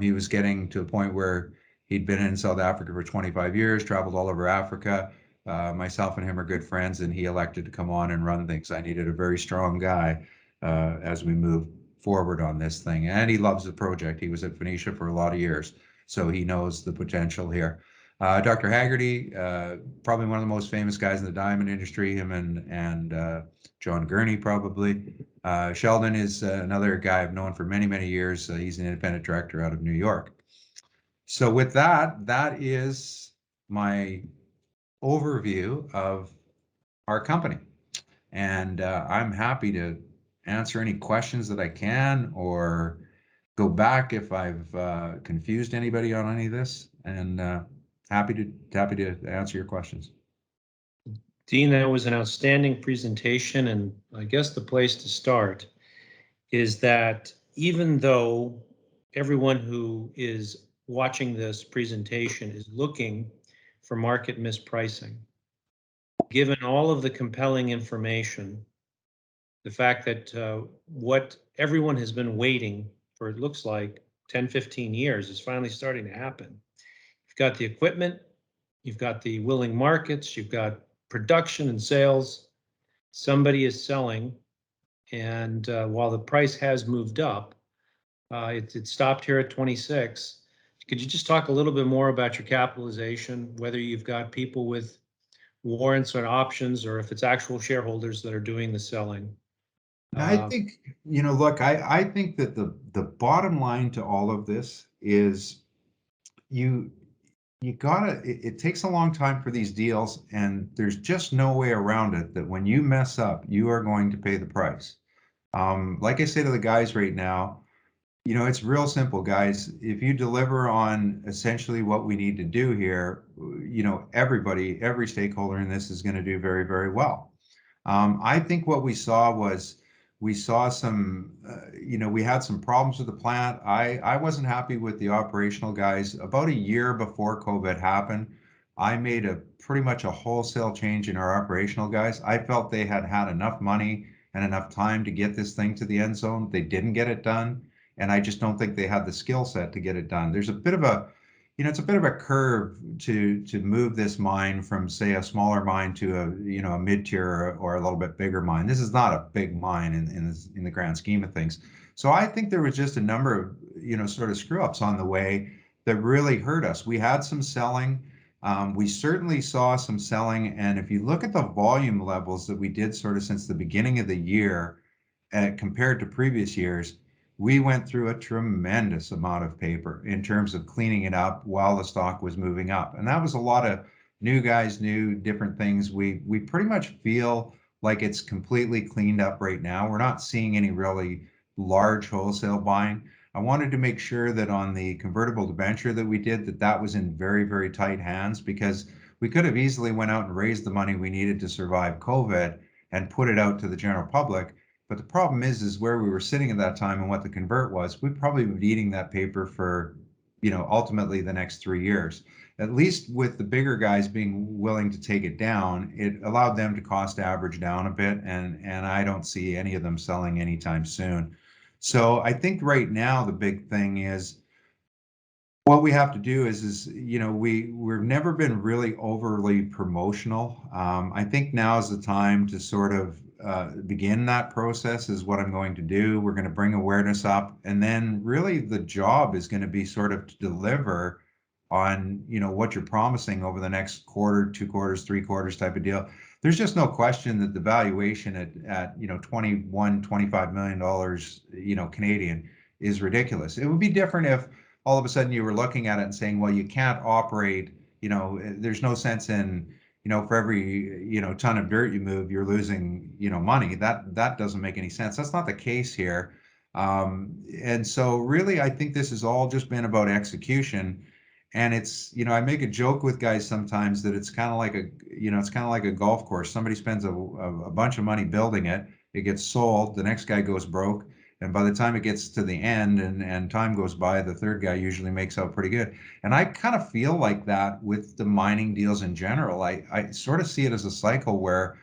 He was getting to a point where he'd been in South Africa for 25 years, traveled all over Africa. Myself and him are good friends, and he elected to come on and run things. I needed a very strong guy as we move forward on this thing. And he loves the project. He was at Venetia for a lot of years, so he knows the potential here. Dr. Haggerty, probably one of the most famous guys in the diamond industry, him and John Gurney probably. Sheldon is another guy I've known for many, many years. He's an independent director out of New York. So with that is my overview of our company. And I'm happy to answer any questions that I can, or go back if I've confused anybody on any of this, and happy to answer your questions. Dean, that was an outstanding presentation, and I guess the place to start is that even though everyone who is watching this presentation is looking for market mispricing, given all of the compelling information, the fact that what everyone has been waiting for, it looks like 10, 15 years, is finally starting to happen. You've got the equipment, you've got the willing markets, you've got production and sales. Somebody is selling, and while the price has moved up, it stopped here at 26. Could you just talk a little bit more about your capitalization, whether you've got people with warrants or options, or if it's actual shareholders that are doing the selling? I think, look, I think that the bottom line to all of this is you gotta, it takes a long time for these deals, and there's just no way around it that when you mess up, you are going to pay the price. Like I say to the guys right now, it's real simple, guys. If you deliver on essentially what we need to do here, everybody, every stakeholder in this is going to do very, very well. I think what we saw was, we saw some, we had some problems with the plant. I wasn't happy with the operational guys. About a year before COVID happened, I made pretty much a wholesale change in our operational guys. I felt they had had enough money and enough time to get this thing to the end zone. They didn't get it done, and I just don't think they had the skill set to get it done. There's a bit of a, it's a bit of a curve to move this mine from, say, a smaller mine to a, a mid-tier or a little bit bigger mine. This is not a big mine in the grand scheme of things. So I think there was just a number of, sort of screw ups on the way that really hurt us. We had some selling. We certainly saw some selling. And if you look at the volume levels that we did sort of since the beginning of the year, compared to previous years, we went through a tremendous amount of paper in terms of cleaning it up while the stock was moving up. And that was a lot of new guys, new different things. We pretty much feel like it's completely cleaned up right now. We're not seeing any really large wholesale buying. I wanted to make sure that on the convertible debenture that we did, that was in very, very tight hands, because we could have easily went out and raised the money we needed to survive COVID and put it out to the general public. But the problem is where we were sitting at that time and what the convert was, we'd probably be eating that paper for, ultimately the next 3 years. At least with the bigger guys being willing to take it down, it allowed them to cost average down a bit, and I don't see any of them selling anytime soon. So I think right now the big thing is what we have to do is we've never been really overly promotional. I think now is the time to sort of begin that process is what I'm going to do. We're going to bring awareness up, and then really the job is going to be sort of to deliver on what you're promising over the next quarter, 2 quarters, 3 quarters type of deal. There's just no question that the valuation at $21-25 million Canadian is ridiculous. It would be different if all of a sudden you were looking at it and saying, well, you can't operate, there's no sense in, for every, ton of dirt you move, you're losing, money. That doesn't make any sense. That's not the case here. And so really, I think this has all just been about execution. And it's, I make a joke with guys sometimes that it's kind of like a golf course. Somebody spends a bunch of money building it. It gets sold. The next guy goes broke. And by the time it gets to the end and time goes by, the third guy usually makes out pretty good. And I kind of feel like that with the mining deals in general. I sort of see it as a cycle where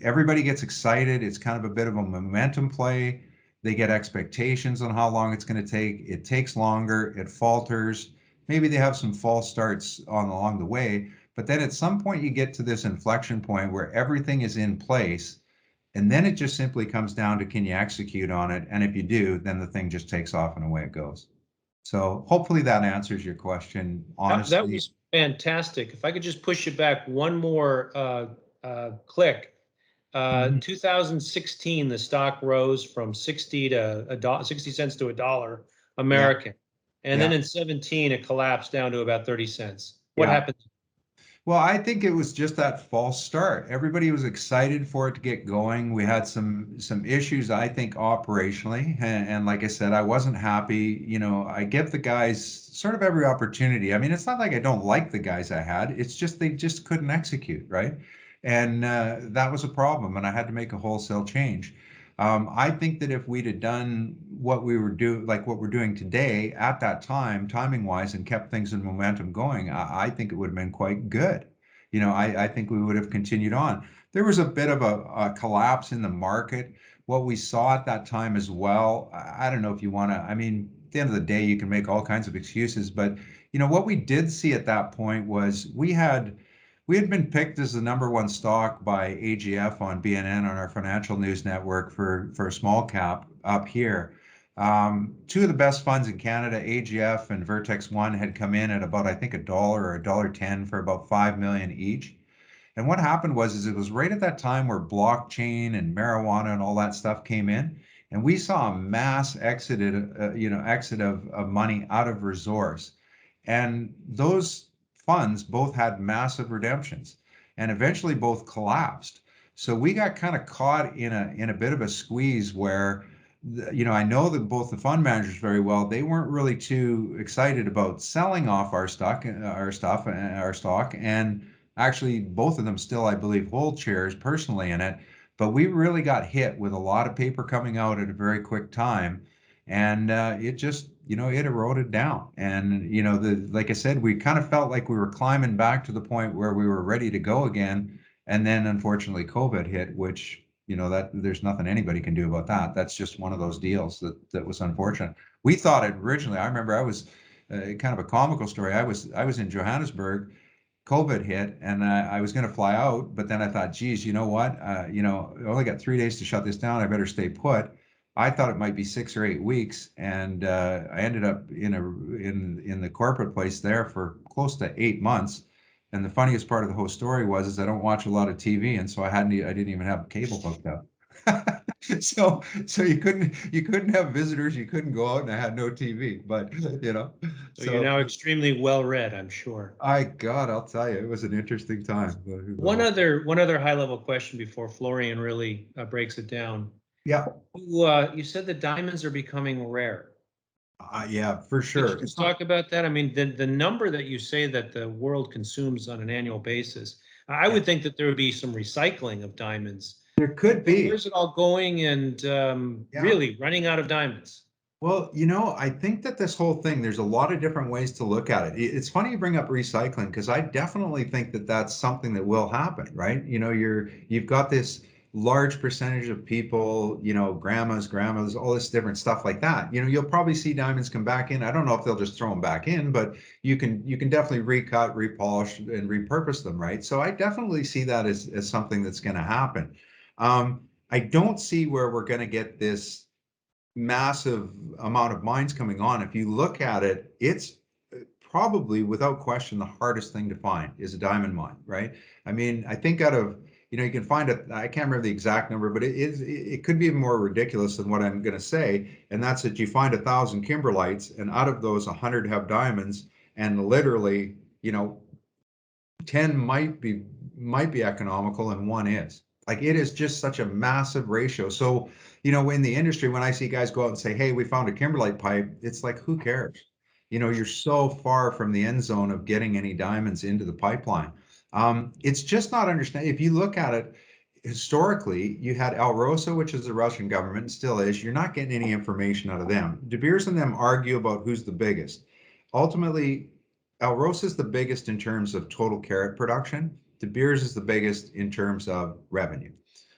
everybody gets excited. It's kind of a bit of a momentum play. They get expectations on how long it's going to take. It takes longer. It falters. Maybe they have some false starts along the way. But then at some point you get to this inflection point where everything is in place. And then it just simply comes down to, can you execute on it? And if you do, then the thing just takes off and away it goes. So hopefully that answers your question honestly. That was fantastic. If I could just push you back one more click. 2016, the stock rose from 60 cents to $1 American. Yeah. And then in 17, it collapsed down to about 30 cents. What happened? Well, I think it was just that false start. Everybody was excited for it to get going. We had some issues, I think, operationally. And like I said, I wasn't happy. I give the guys sort of every opportunity. I mean, it's not like I don't like the guys I had. It's just they just couldn't execute, right? And that was a problem. And I had to make a wholesale change. I think that if we'd have done what we're doing today at that time, timing wise, and kept things in momentum going, I think it would have been quite good. I think we would have continued on. There was a bit of a collapse in the market. What we saw at that time as well, I don't know if you want to, at the end of the day, you can make all kinds of excuses, but what we did see at that point was we had been picked as the #1 stock by AGF on BNN on our financial news network for a small cap up here. 2 of the best funds in Canada, AGF and Vertex One, had come in at about, I think, $1 or $1.10 for about 5 million each. And what happened was it was right at that time where blockchain and marijuana and all that stuff came in, and we saw a mass exit of money out of resource, and those funds both had massive redemptions and eventually both collapsed. So we got kind of caught in a bit of a squeeze where, I know that both the fund managers very well, they weren't really too excited about selling off our stock, and actually both of them still, I believe, hold shares personally in it. But we really got hit with a lot of paper coming out at a very quick time, and it just, it eroded down. And, like I said, we kind of felt like we were climbing back to the point where we were ready to go again. And then unfortunately COVID hit, which, that there's nothing anybody can do about that. That's just one of those deals that was unfortunate. We thought it originally, I remember I was kind of a comical story. I was in Johannesburg, COVID hit, and I was going to fly out, but then I thought, geez, you know what? I only got 3 days to shut this down. I better stay put. I thought it might be 6 or 8 weeks, and I ended up in the corporate place there for close to 8 months. And the funniest part of the whole story was I don't watch a lot of TV, and so I didn't even have cable hooked up. So you couldn't have visitors, you couldn't go out, and I had no TV, but you know. So you're now extremely well read, I'm sure. God, I'll tell you, it was an interesting time. One other high level question before Florian really breaks it down. Yeah. You said that diamonds are becoming rare. Yeah, for Could sure. you just talk about that? I mean, the number that you say that the world consumes on an annual basis, I would think that there would be some recycling of diamonds. There could be. Where's it all going and really running out of diamonds? Well, you know, I think that this whole thing, there's a lot of different ways to look at it. It's funny you bring up recycling, because I definitely think that that's something that will happen, right? You know, you've got this large percentage of people, you know, grandmas, all this different stuff like that. You know, you'll probably see diamonds come back in. I don't know if they'll just throw them back in, but you can definitely recut, repolish, and repurpose them, right? So I definitely see that as something that's going to happen. I don't see where we're going to get this massive amount of mines coming on. If you look at it, it's probably without question the hardest thing to find is a diamond mine, right? I mean, I think out of, you know, you can find it, I can't remember the exact number, but it could be more ridiculous than what I'm going to say. And that's that you find 1,000 kimberlites, and out of those 100 have diamonds, and literally, you know, 10 might be economical and one is. Like, it is just such a massive ratio. So, you know, in the industry, when I see guys go out and say, hey, we found a kimberlite pipe, it's like, who cares? You know, you're so far from the end zone of getting any diamonds into the pipeline. It's just not understand. If you look at it historically, you had Alrosa, which is the Russian government, and still is. You're not getting any information out of them. De Beers and them argue about who's the biggest. Ultimately, Alrosa is the biggest in terms of total carat production. De Beers is the biggest in terms of revenue.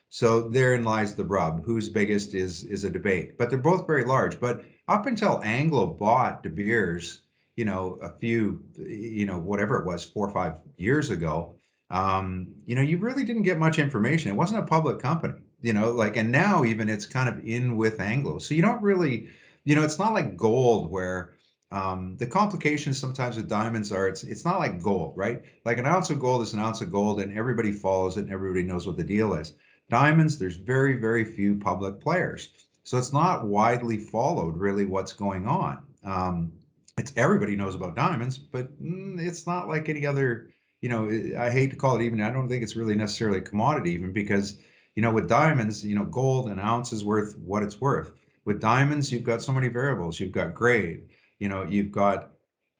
So therein lies the rub. Who's biggest is a debate, but they're both very large. But up until Anglo bought De Beers, you know, a few, you know, whatever it was, 4 or 5 years ago, you know, you really didn't get much information. It wasn't a public company, you know, like, and now even it's kind of in with Anglo. So you don't really, you know, it's not like gold where the complications sometimes with diamonds are it's not like gold, right? Like an ounce of gold is an ounce of gold, and everybody follows it and everybody knows what the deal is. Diamonds, there's very, very few public players. So it's not widely followed really what's going on. It's everybody knows about diamonds, but it's not like any other, you know, I hate to call it even, I don't think it's really necessarily a commodity even, because, you know, with diamonds, you know, gold, an ounce is worth what it's worth. With diamonds, you've got so many variables. You've got grade, you know, you've got,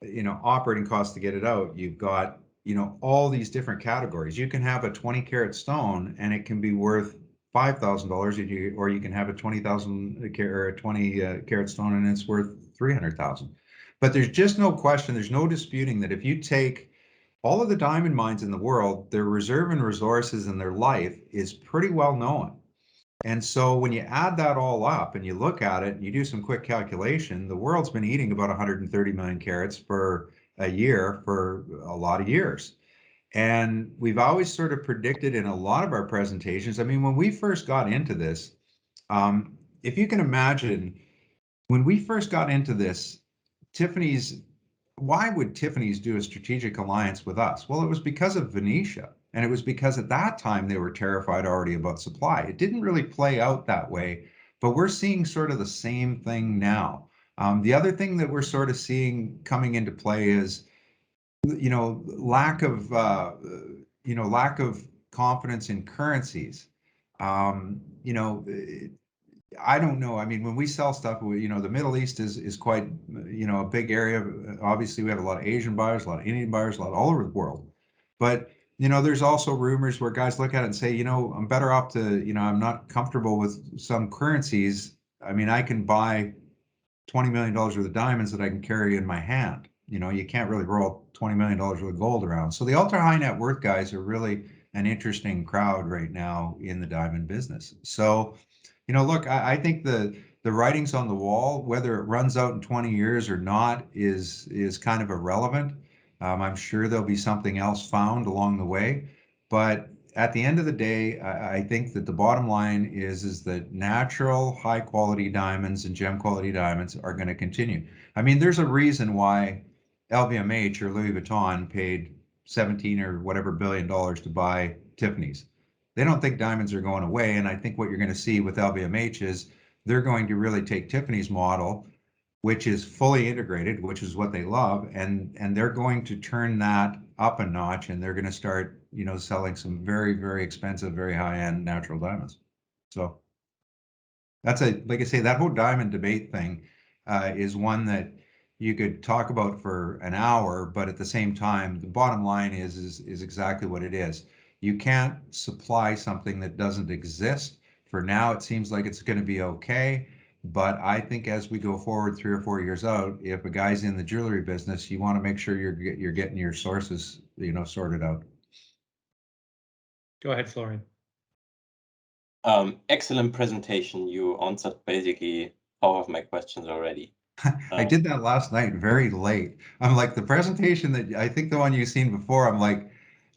you know, operating costs to get it out. You've got, you know, all these different categories. You can have a 20 carat stone and it can be worth $5,000, or you can have a 20,000 or a 20 carat stone and it's worth 300,000. But there's just no question, there's no disputing that if you take all of the diamond mines in the world, their reserve and resources and their life is pretty well known. And so when you add that all up and you look at it and you do some quick calculation, the world's been eating about 130 million carats for a year for a lot of years. And we've always sort of predicted in a lot of our presentations. I mean, when we first got into this, if you can imagine, when we first got into this, why would Tiffany's do a strategic alliance with us? Well, it was because of Venetia. And it was because at that time they were terrified already about supply. It didn't really play out that way, but we're seeing sort of the same thing now. The other thing that we're sort of seeing coming into play is, you know, lack of confidence in currencies. You know, I don't know. I mean, when we sell stuff, you know, the Middle East is quite, you know, a big area. Obviously, we have a lot of Asian buyers, a lot of Indian buyers, a lot all over the world. But, you know, there's also rumors where guys look at it and say, you know, I'm better off to, you know, I'm not comfortable with some currencies. I mean, I can buy $20 million worth of diamonds that I can carry in my hand. You know, you can't really roll $20 million worth of gold around. So the ultra high net worth guys are really an interesting crowd right now in the diamond business. So, you know, look, I think the writing's on the wall. Whether it runs out in 20 years or not is kind of irrelevant. I'm sure there'll be something else found along the way. But at the end of the day, I think that the bottom line is that natural high quality diamonds and gem quality diamonds are going to continue. I mean, there's a reason why LVMH or Louis Vuitton paid 17 or whatever $billion to buy Tiffany's. they don't think diamonds are going away. And I think what you're going to see with LVMH is they're going to really take Tiffany's model, which is fully integrated, which is what they love, and they're going to turn that up a notch, and they're going to start, selling some very, very expensive, very high-end natural diamonds. So that's like I say, that whole diamond debate thing is one that you could talk about for an hour, but at the same time, the bottom line is exactly what it is. You can't supply something that doesn't exist. For now, it seems like it's going to be okay. But I think as we go forward 3 or 4 years out, if a guy's in the jewelry business, you want to make sure you're getting your sources, sorted out. Go ahead, Florian. Excellent presentation. You answered basically all of my questions already. I did that last night very late. I'm like, the presentation that I think the one you've seen before, I'm like,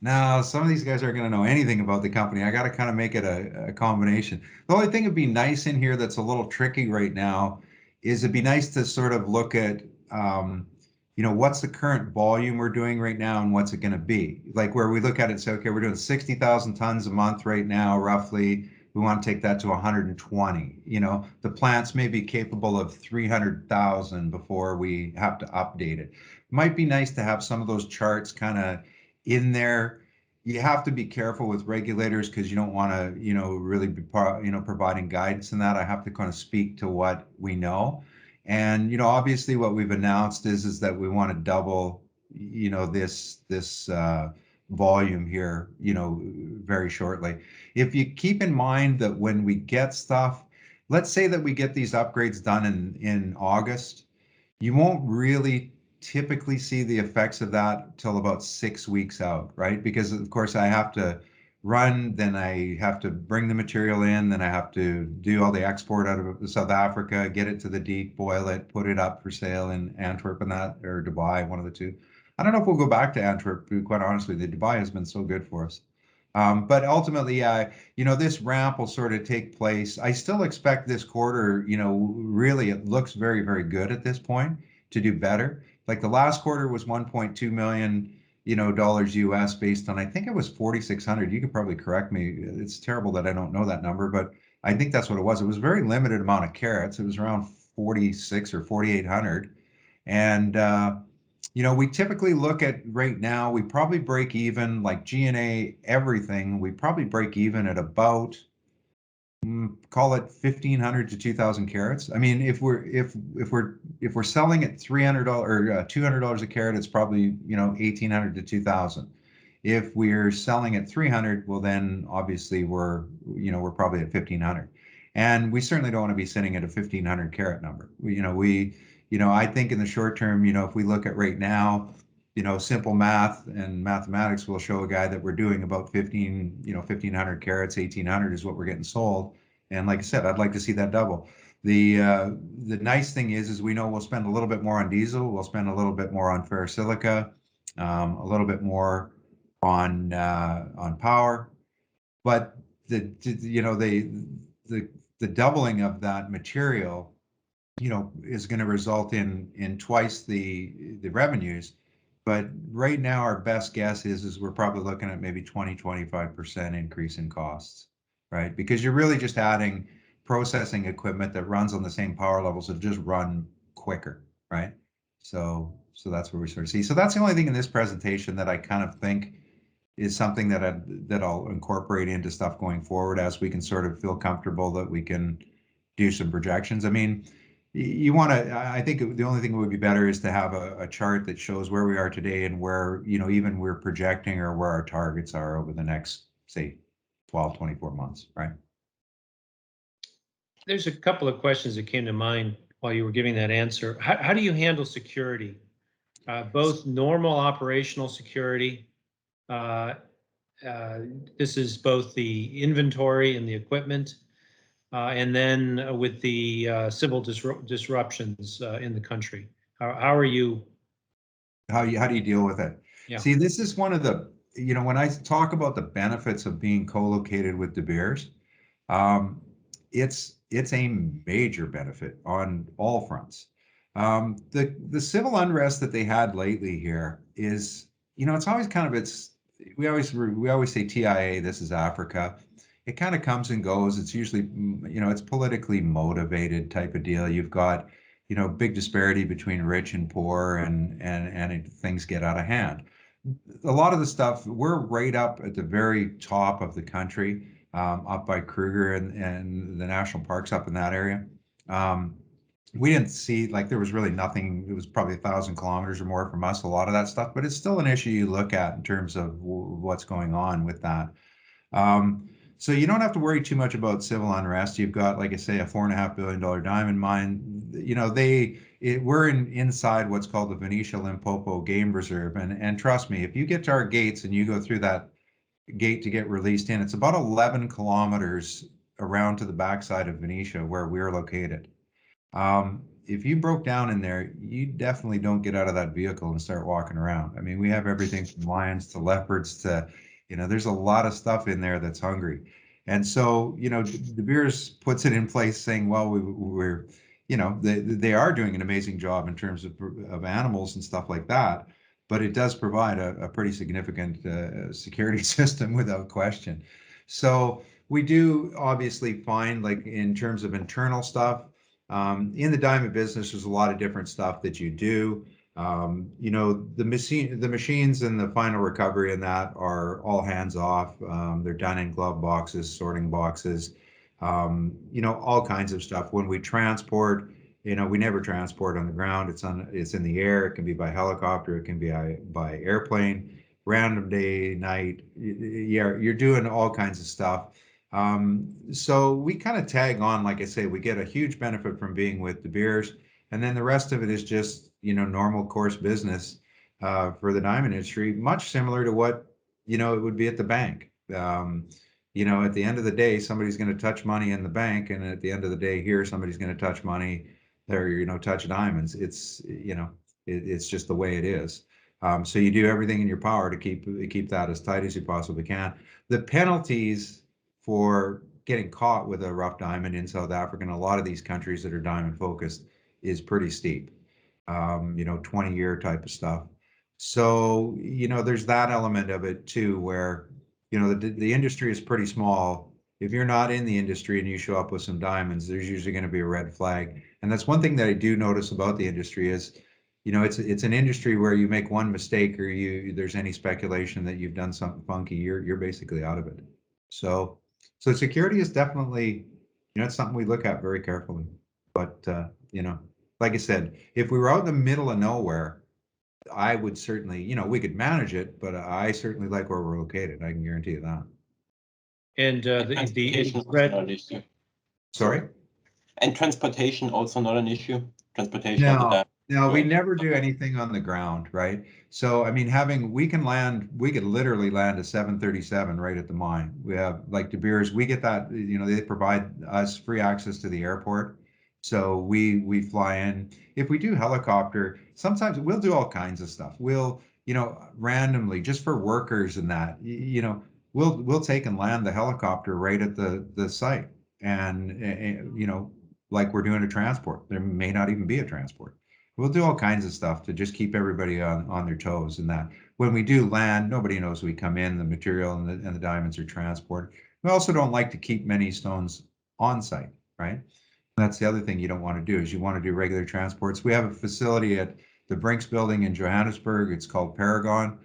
no, some of these guys aren't going to know anything about the company. I got to kind of make it a combination. The only thing that'd be nice in here that's a little tricky right now is it'd be nice to sort of look at, what's the current volume we're doing right now and what's it going to be? Like where we look at it and say, okay, we're doing 60,000 tons a month right now, roughly. We want to take that to 120. The plants may be capable of 300,000 before we have to update it. Might be nice to have some of those charts kind of in there. You have to be careful with regulators because you don't want to, really be, providing guidance in that. I have to kind of speak to what we know. And, obviously what we've announced is that we want to double, this volume here, very shortly. If you keep in mind that when we get stuff, let's say that we get these upgrades done in August, you won't really typically see the effects of that till about 6 weeks out, right? Because of course I have to run, then I have to bring the material in, then I have to do all the export out of South Africa, get it to the deep, boil it, put it up for sale in Antwerp and that, or Dubai, one of the two. I don't know if we'll go back to Antwerp, quite honestly. The Dubai has been so good for us. But ultimately, this ramp will sort of take place. I still expect this quarter, really it looks very, very good at this point to do better. Like the last quarter was 1.2 million, dollars US based on, I think it was 4,600. You could probably correct me. It's terrible that I don't know that number, but I think that's what it was. It was a very limited amount of carats. It was around 46 or 4,800. And, we typically look at right now, we probably break even, like G&A, everything, we probably break even at about, call it 1,500 to 2,000 carats. I mean, if we're selling at $300 or $200 a carat, it's probably, 1,800 to 2,000. If we're selling at 300, well, then obviously we're probably at 1,500. And we certainly don't want to be sitting at a 1,500 carat number. I think in the short term, if we look at right now, simple math and mathematics will show a guy that we're doing about 1,500 carats, 1,800 is what we're getting sold. And like I said, I'd like to see that double. The nice thing is we know we'll spend a little bit more on diesel, we'll spend a little bit more on ferrosilica, a little bit more on power, but the doubling of that material, is going to result in twice the revenues. But right now, our best guess is we're probably looking at maybe 20-25% increase in costs, right? Because you're really just adding processing equipment that runs on the same power levels that just run quicker, right? So that's where we sort of see. So that's the only thing in this presentation that I kind of think is something that I'll incorporate into stuff going forward as we can sort of feel comfortable that we can do some projections. I mean, I think the only thing that would be better is to have a chart that shows where we are today and where, even we're projecting or where our targets are over the next, say, 12, 24 months, right? There's a couple of questions that came to mind while you were giving that answer. How do you handle security? Both normal operational security. This is both the inventory and the equipment. And then with the civil disruptions in the country, how are you? How do you deal with it? Yeah. See, this is one of the, when I talk about the benefits of being co-located with De Beers, it's a major benefit on all fronts. The civil unrest that they had lately here is, it's always kind of we always say TIA, this is Africa. it kind of comes and goes. It's usually, it's politically motivated type of deal. You've got, big disparity between rich and poor, and things get out of hand. A lot of the stuff, we're right up at the very top of the country, up by Kruger and the national parks up in that area. We didn't see, like, there was really nothing. It was probably 1,000 kilometers or more from us, a lot of that stuff, but it's still an issue you look at in terms of what's going on with that. So you don't have to worry too much about civil unrest. You've got, like I say, a $4.5 billion diamond mine. We're inside what's called the Venetia Limpopo Game Reserve, and trust me, if you get to our gates and you go through that gate to get released in, it's about 11 kilometers around to the backside of Venetia where we're located. If you broke down in there, you definitely don't get out of that vehicle and start walking around. I mean, we have everything from lions to leopards to, there's a lot of stuff in there that's hungry. And so, De Beers puts it in place saying, well, we're, they are doing an amazing job in terms of animals and stuff like that, but it does provide a pretty significant security system without question. So we do obviously find, like, in terms of internal stuff, in the diamond business, there's a lot of different stuff that you do. The machines and the final recovery in that are all hands off. They're done in glove boxes, sorting boxes, all kinds of stuff. When we transport, we never transport on the ground. It's in the air. It can be by helicopter. It can be by airplane, random day, night. Yeah, you're doing all kinds of stuff. So we kind of tag on, like I say, we get a huge benefit from being with De Beers, and then the rest of it is just, normal course business for the diamond industry, much similar to what, it would be at the bank. At the end of the day, somebody's going to touch money in the bank, and at the end of the day here, somebody's going to touch money there, touch diamonds. It's, it's just the way it is. So you do everything in your power to keep that as tight as you possibly can. The penalties for getting caught with a rough diamond in South Africa and a lot of these countries that are diamond focused is pretty steep, 20-year type of stuff. So, there's that element of it too, where, the industry is pretty small. If you're not in the industry and you show up with some diamonds, there's usually going to be a red flag. And that's one thing that I do notice about the industry is, it's an industry where you make one mistake or there's any speculation that you've done something funky, you're basically out of it. So security is definitely, it's something we look at very carefully. But, like I said, if we were out in the middle of nowhere, I would certainly, we could manage it, but I certainly like where we're located. I can guarantee you that. And Transportation also not an issue. Sorry? And transportation also not an issue? Transportation of the diamond? No, we never do anything on the ground, right? So, I mean, we could literally land a 737 right at the mine. We have, like, De Beers, we get that, they provide us free access to the airport. So we fly in. If we do helicopter, sometimes we'll do all kinds of stuff. We'll, randomly, just for workers and that, we'll take and land the helicopter right at the site. And like we're doing a transport. There may not even be a transport. We'll do all kinds of stuff to just keep everybody on their toes, and that when we do land, nobody knows we come in, the material and the diamonds are transported. We also don't like to keep many stones on site, right? That's the other thing you don't want to do, is you want to do regular transports. We have a facility at the Brinks building in Johannesburg. It's called Paragon.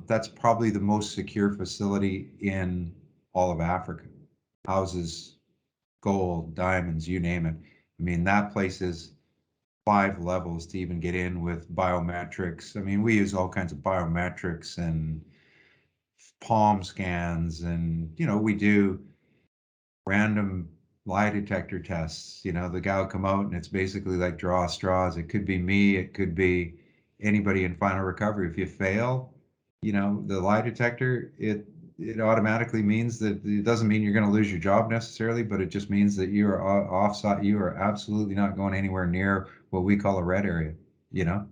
That's probably the most secure facility in all of Africa. Houses gold, diamonds, you name it. I mean, that place is 5 levels to even get in with biometrics. I mean, we use all kinds of biometrics and palm scans, and we do random lie detector tests. The guy will come out and it's basically like draw straws. It could be me, it could be anybody in final recovery. If you fail, the lie detector, it automatically means that it doesn't mean you're going to lose your job necessarily, but it just means that you are offsite. You are absolutely not going anywhere near what we call a red area,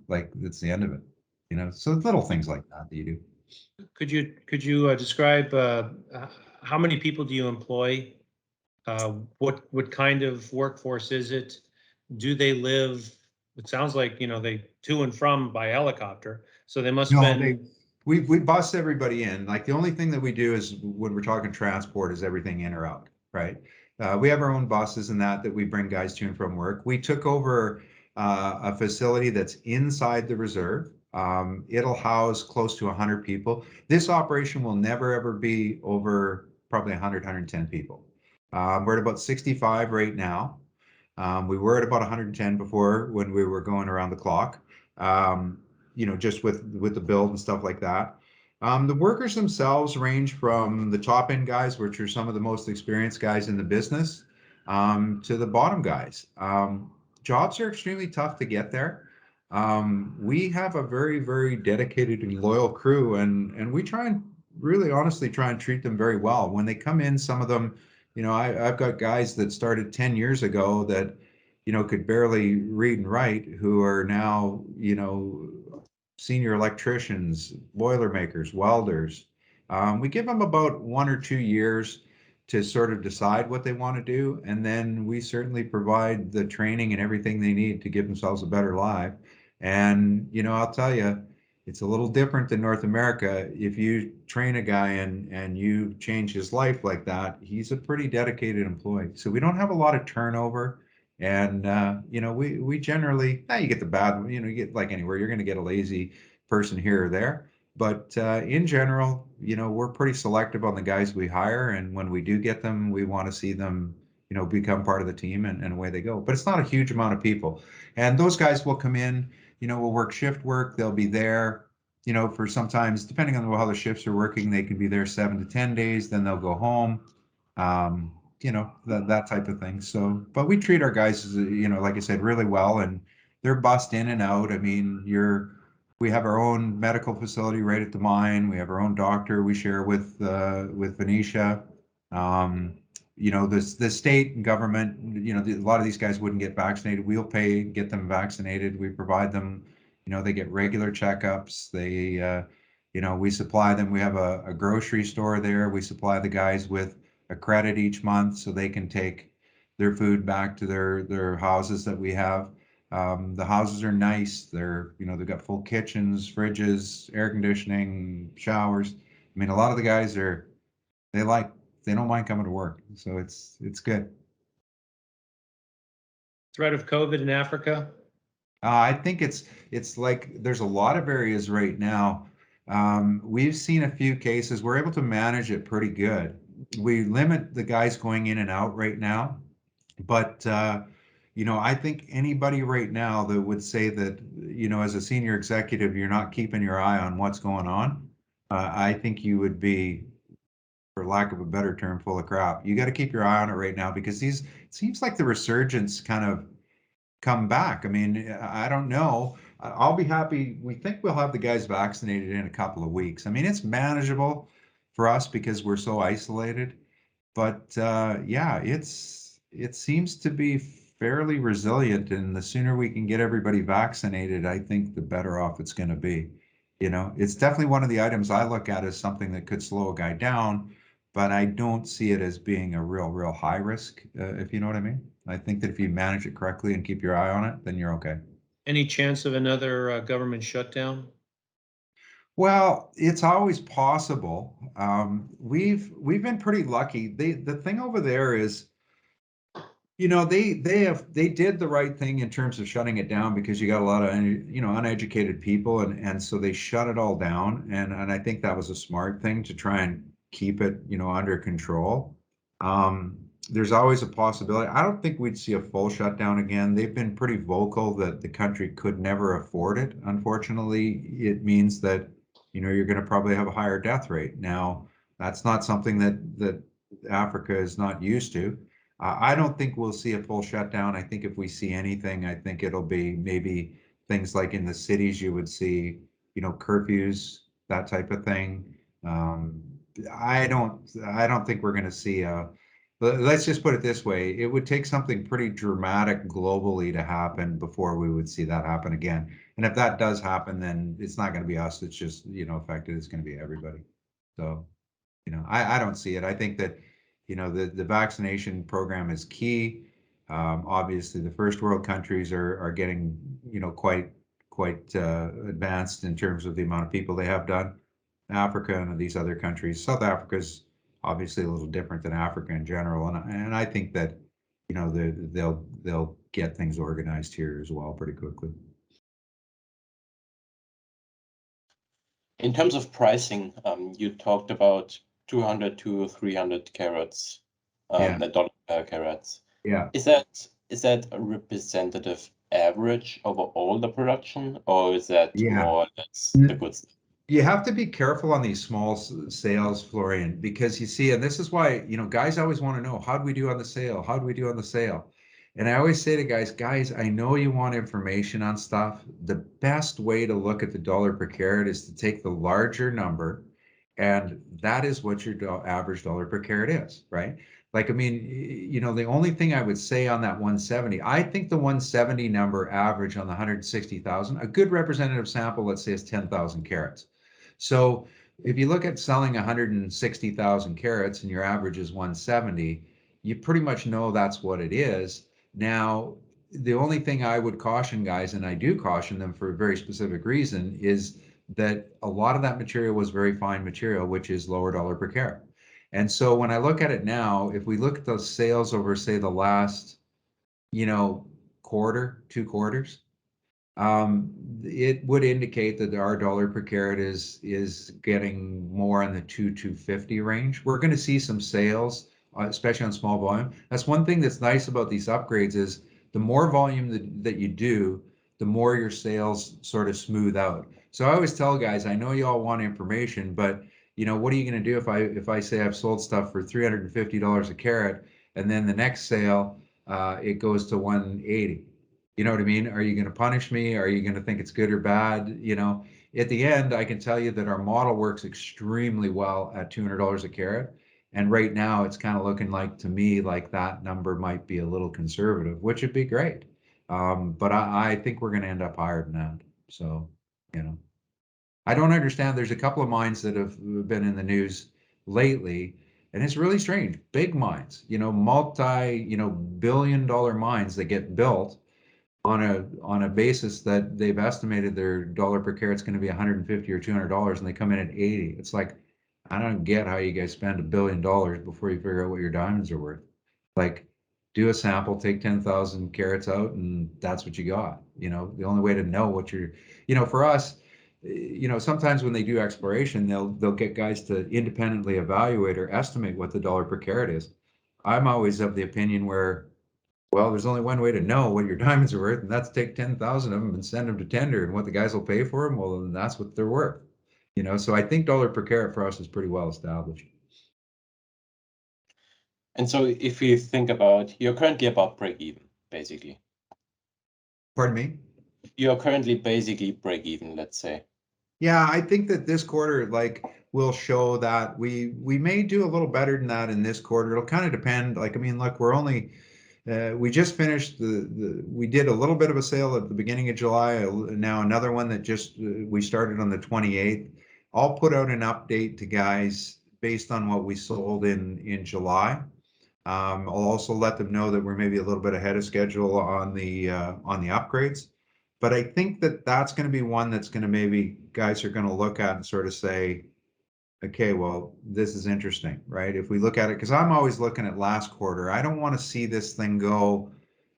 like it's the end of it, so little things like that you do. Could you describe how many people do you employ? What kind of workforce is it? Do they live? It sounds like they to and from by helicopter, so they must spend. we bus everybody in. Like the only thing that we do is when we're talking transport is everything in or out, right? We have our own buses and that we bring guys to and from work. We took over a facility that's inside the reserve. It'll house close to 100 people. This operation will never ever be over probably 100, 110 people. We're at about 65 right now. We were at about 110 before when we were going around the clock. Just with the build and stuff like that. The workers themselves range from the top end guys, which are some of the most experienced guys in the business, to the bottom guys. Jobs are extremely tough to get there. We have a very, very dedicated and loyal crew, and we try and really honestly try and treat them very well. When they come in, some of them, I've got guys that started 10 years ago that, could barely read and write, who are now, senior electricians, boilermakers, welders. We give them about 1 or 2 years to sort of decide what they want to do, and then we certainly provide the training and everything they need to give themselves a better life. And I'll tell you, it's a little different than North America. If you train a guy and you change his life like that, he's a pretty dedicated employee. So we don't have a lot of turnover. And we generally, you get the bad, you get like anywhere, you're going to get a lazy person here or there. But in general, we're pretty selective on the guys we hire, and when we do get them, we want to see them, become part of the team, and away they go. But it's not a huge amount of people, and those guys will come in, will work shift work. They'll be there, for sometimes, depending on how the shifts are working, they can be there 7 to 10 days. Then they'll go home. That type of thing. So, but we treat our guys, like I said, really well, and they're bussed in and out. I mean, we have our own medical facility right at the mine. We have our own doctor. We share with Venetia. The state and government, a lot of these guys wouldn't get vaccinated. We'll pay, get them vaccinated. We provide them, they get regular checkups. They, we supply them. We have a grocery store there. We supply the guys with a credit each month so they can take their food back to their houses that we have. The houses are nice. They've got full kitchens, fridges, air conditioning, showers. I mean, a lot of the guys they don't mind coming to work. So it's good. Threat of COVID in Africa? I think it's like there's a lot of areas right now. We've seen a few cases. We're able to manage it pretty good. We limit the guys going in and out right now, but I think anybody right now that would say that, as a senior executive, you're not keeping your eye on what's going on, I think you would be, for lack of a better term, full of crap. You got to keep your eye on it right now, because it seems like the resurgence kind of come back. I mean, I don't know. I'll be happy. We think we'll have the guys vaccinated in a couple of weeks. I mean, it's manageable for us because we're so isolated, but it seems to be fairly resilient, and the sooner we can get everybody vaccinated, I think the better off it's going to be. It's definitely one of the items I look at as something that could slow a guy down, but I don't see it as being a real high risk, if you know what I mean. I think that if you manage it correctly and keep your eye on it, then you're okay. Any chance of another government shutdown? Well, it's always possible. We've been pretty lucky. The thing over there is, they did the right thing in terms of shutting it down, because you got a lot of uneducated people, and so they shut it all down, and I think that was a smart thing to try and keep it under control. There's always a possibility. I don't think we'd see a full shutdown again. They've been pretty vocal that the country could never afford it. Unfortunately, it means that you're going to probably have a higher death rate. Now, that's not something that Africa is not used to. I don't think we'll see a full shutdown. I think if we see anything, I think it'll be maybe things like in the cities you would see, curfews, that type of thing. I don't think we're going to see let's just put it this way. It would take something pretty dramatic globally to happen before we would see that happen again. And if that does happen, then it's not going to be us that's just, affected. It's going to be everybody. So, I don't see it. I think that, the vaccination program is key. Obviously, the first world countries are getting, quite advanced in terms of the amount of people they have done. Africa and these other countries. South Africa's obviously a little different than Africa in general, and I think that, you know, they'll get things organized here as well pretty quickly. In terms of pricing, you talked about 200 to 300 carats, the dollar per carats. Yeah. Is that a representative average over all the production, or is that more or less the good stuff? You have to be careful on these small sales, Florian, because you see, and this is why, you know, guys always want to know, how do we do on the sale? How do we do on the sale? And I always say to guys, I know you want information on stuff. The best way to look at the dollar per carat is to take the larger number, and that is what your average dollar per carat is, right? Like, I mean, you know, the only thing I would say on that 170, I think the 170 number average on the 160,000, a good representative sample, let's say, is 10,000 carats. So if you look at selling 160,000 carats and your average is 170, you pretty much know that's what it is. Now, the only thing I would caution guys, and I do caution them for a very specific reason, is that a lot of that material was very fine material, which is lower dollar per carat. And so when I look at it now, if we look at those sales over, say, the last, you know, quarter, 2 quarters, it would indicate that our dollar per carat is getting more in the 250 range. We're going to see some sales, especially on small volume. That's one thing that's nice about these upgrades is the more volume that you do, the more your sales sort of smooth out. So I always tell guys, I know you all want information, but you know, what are you going to do if I say I've sold stuff for $350 a carat, and then the next sale it goes to 180? You know what I mean? Are you going to punish me? Are you going to think it's good or bad? You know, at the end, I can tell you that our model works extremely well at $200 a carat. And right now it's kind of looking like, to me, like that number might be a little conservative, which would be great. But I think we're going to end up higher than that. So, you know, I don't understand. There's a couple of mines that have been in the news lately, and it's really strange. Big mines, you know, billion-dollar mines that get built on a basis that they've estimated their dollar per carat's going to be $150 or $200, and they come in at 80. It's like, I don't get how you guys spend $1 billion before you figure out what your diamonds are worth. Like, do a sample, take 10,000 carats out, and that's what you got. You know, the only way to know what you're, you know, for us, you know, sometimes when they do exploration, they'll get guys to independently evaluate or estimate what the dollar per carat is. I'm always of the opinion where, well, there's only one way to know what your diamonds are worth, and that's take 10,000 of them and send them to tender, and what the guys will pay for them, well, then that's what they're worth. You know, so I think dollar per carat for us is pretty well established. And so if you think about, you're currently about break even, basically. Pardon me? You're currently basically break even, let's say. Yeah, I think that this quarter, like, will show that we may do a little better than that in this quarter. It'll kind of depend. Like, I mean, look, we're only we just finished we did a little bit of a sale at the beginning of July. Now another one that just we started on the 28th. I'll put out an update to guys based on what we sold in July. I'll also let them know that we're maybe a little bit ahead of schedule on the upgrades. But I think that that's going to be one that's going to maybe guys are going to look at and sort of say, okay, well, this is interesting, right? If we look at it, because I'm always looking at last quarter, I don't want to see this thing go,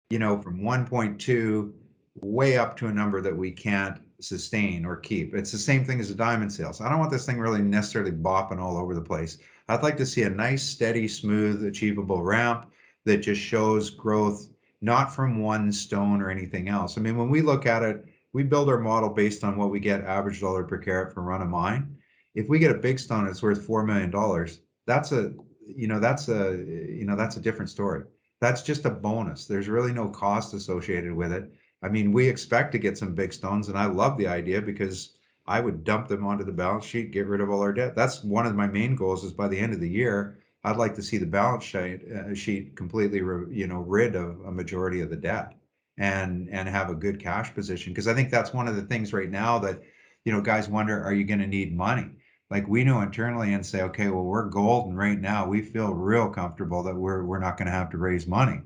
you know, from 1.2 way up to a number that we can't sustain or keep. It's the same thing as the diamond sales. I don't want this thing really necessarily bopping all over the place. I'd like to see a nice, steady, smooth, achievable ramp that just shows growth, not from one stone or anything else. I mean, when we look at it, we build our model based on what we get average dollar per carat for run of mine. If we get a big stone that's worth $4 million, that's a different story. That's just a bonus. There's really no cost associated with it. I mean, we expect to get some big stones, and I love the idea because I would dump them onto the balance sheet, get rid of all our debt. That's one of my main goals, is by the end of the year, I'd like to see the balance sheet completely, rid of a majority of the debt and have a good cash position. Because I think that's one of the things right now that, guys wonder, are you going to need money? Like, we know internally and say, okay, well, we're golden right now. We feel real comfortable that we're not going to have to raise money.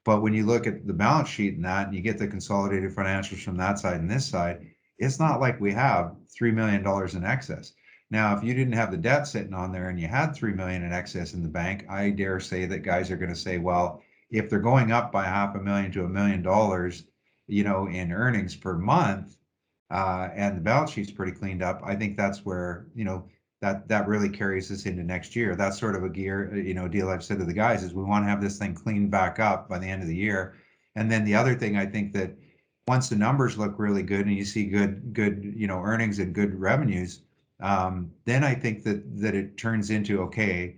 But when you look at the balance sheet and that, and you get the consolidated financials from that side and this side, it's not like we have $3 million in excess. Now, if you didn't have the debt sitting on there and you had 3 million in excess in the bank, I dare say that guys are going to say, well, if they're going up by $500,000 to $1 million, in earnings per month, and the balance sheet's pretty cleaned up, I think that's where, that really carries us into next year. That's sort of a deal I've said to the guys is we want to have this thing cleaned back up by the end of the year. And then the other thing I think that once the numbers look really good and you see good, earnings and good revenues, then I think that it turns into, okay,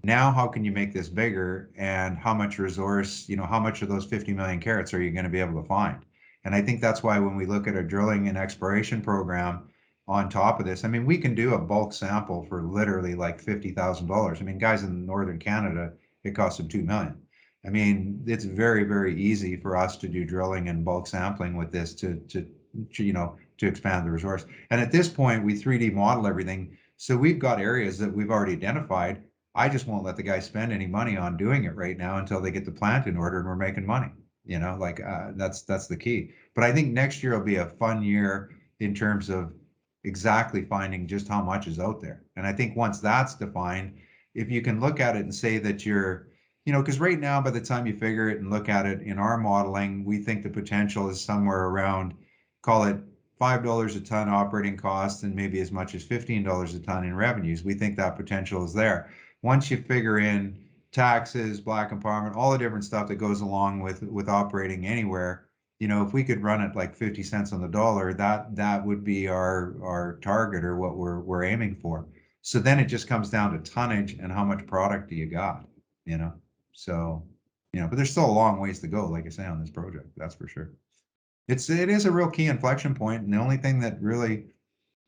now how can you make this bigger and how much resource, how much of those 50 million carats are you going to be able to find? And I think that's why when we look at a drilling and exploration program on top of this, I mean, we can do a bulk sample for literally like $50,000. I mean, guys in northern Canada, it costs them 2 million. I mean, it's very, very easy for us to do drilling and bulk sampling with this to expand the resource. And at this point, we 3D model everything. So we've got areas that we've already identified. I just won't let the guys spend any money on doing it right now until they get the plant in order and we're making money. That's the key. But I think next year will be a fun year in terms of exactly finding just how much is out there. And I think once that's defined, if you can look at it and say that you're, because right now, by the time you figure it and look at it in our modeling, we think the potential is somewhere around, call it $5 a ton operating costs and maybe as much as $15 a ton in revenues. We think that potential is there. Once you figure in taxes, black empowerment, all the different stuff that goes along with operating anywhere, if we could run it like 50 cents on the dollar, that would be our target or what we're aiming for. So then it just comes down to tonnage and how much product do you got, So, but there's still a long ways to go, like I say, on this project, that's for sure. It is a real key inflection point, and the only thing that really,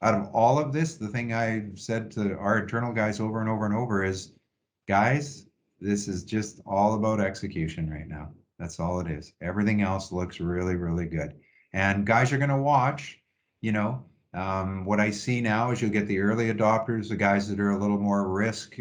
out of all of this, the thing I said to our internal guys over and over and over is, guys, this is just all about execution right now. That's all it is. Everything else looks really, really good. And guys are going to watch, what I see now is you'll get the early adopters, the guys that are a little more risk,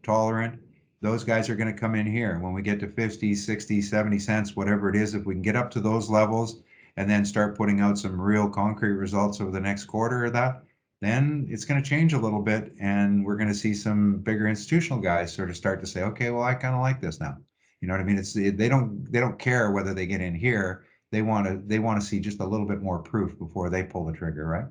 tolerant. Those guys are going to come in here. When we get to 50, 60, 70 cents, whatever it is, if we can get up to those levels and then start putting out some real concrete results over the next quarter or that, then it's going to change a little bit. And we're going to see some bigger institutional guys sort of start to say, okay, well, I kind of like this now. You know what I mean? They don't care whether they get in here. They want to see just a little bit more proof before they pull the trigger, right?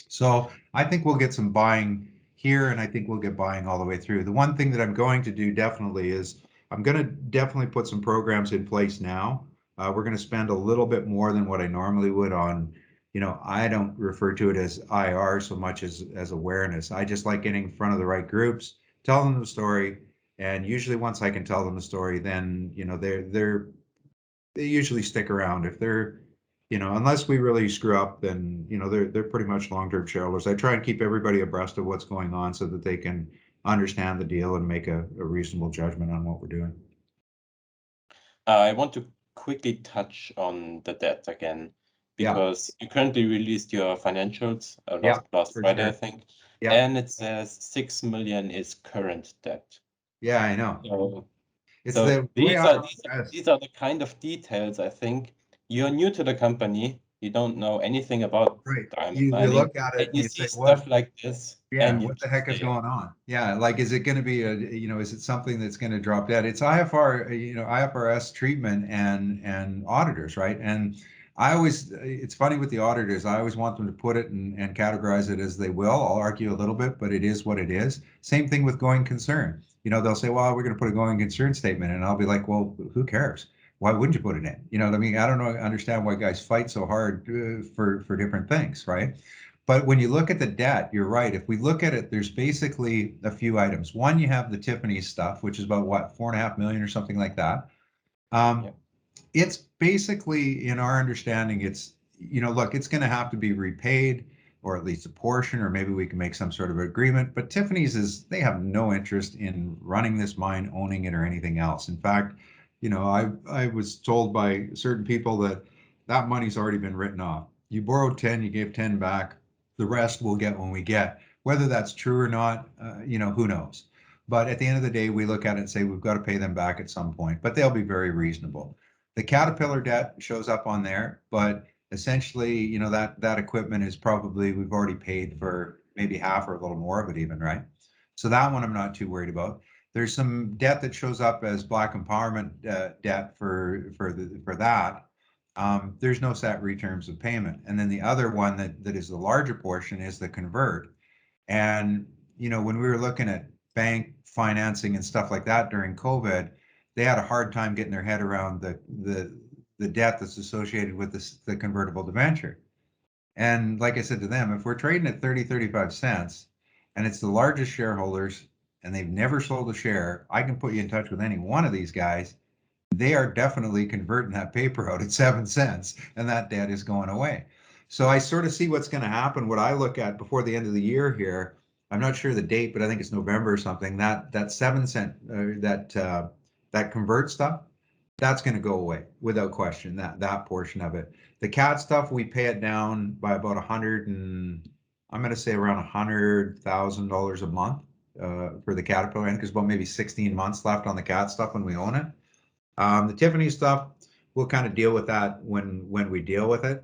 So I think we'll get some buying here, and I think we'll get buying all the way through. The one thing that I'm going to do definitely is I'm going to definitely put some programs in place now. We're going to spend a little bit more than what I normally would on, I don't refer to it as IR so much as awareness. I just like getting in front of the right groups, tell them the story, and usually once I can tell them the story, then they usually stick around. If they're unless we really screw up, then, they're pretty much long-term shareholders. I try and keep everybody abreast of what's going on so that they can understand the deal and make a reasonable judgment on what we're doing. I want to quickly touch on the debt again, because you currently released your financials last Friday, sure. I think. Yeah. And it says 6 million is current debt. Yeah, I know. So these are the kind of details, I think. You're new to the company. You don't know anything about diamond you mining. Look at it and you see stuff like this. Yeah, and what the heck is going on? Yeah, like, is it going to be is it something that's going to drop dead? It's IFRS treatment and auditors, right? And it's funny with the auditors. I always want them to put it and categorize it as they will. I'll argue a little bit, but it is what it is. Same thing with going concern. They'll say, well, we're going to put a going concern statement, and I'll be like, well, who cares? Why wouldn't you put it in? You know what I mean? I don't understand why guys fight so hard for different things, right? But when you look at the debt, you're right. If we look at it, there's basically a few items. One, you have the Tiffany stuff, which is about what, 4.5 million or something like that. It's basically, in our understanding, it's, look, it's going to have to be repaid, or at least a portion, or maybe we can make some sort of agreement. But Tiffany's they have no interest in running this mine, owning it, or anything else. In fact, I was told by certain people that money's already been written off. You borrowed 10, you gave 10 back. The rest we'll get when we get. Whether that's true or not, who knows? But at the end of the day, we look at it and say we've got to pay them back at some point, but they'll be very reasonable. The Caterpillar debt shows up on there, but essentially, that equipment is probably, we've already paid for maybe half or a little more of it even, right? So that one I'm not too worried about. There's some debt that shows up as Black Empowerment debt for that. There's no set reterms of payment. And then the other one that is the larger portion is the convert. And, you know, when we were looking at bank financing and stuff like that during COVID, they had a hard time getting their head around the debt that's associated with the convertible debenture. And like I said to them, if we're trading at 30, 35 cents and it's the largest shareholders and they've never sold a share, I can put you in touch with any one of these guys. They are definitely converting that paper out at 7 cents and that debt is going away. So I sort of see what's going to happen. What I look at before the end of the year here, I'm not sure the date, but I think it's November or something, that 7 cent, that convert stuff, that's going to go away without question, that portion of it. The CAD stuff, we pay it down by about 100 and I'm going to say around $100,000 a month for the Caterpillar end, because about maybe 16 months left on the CAD stuff when we own it. The Tiffany stuff, we'll kind of deal with that when we deal with it.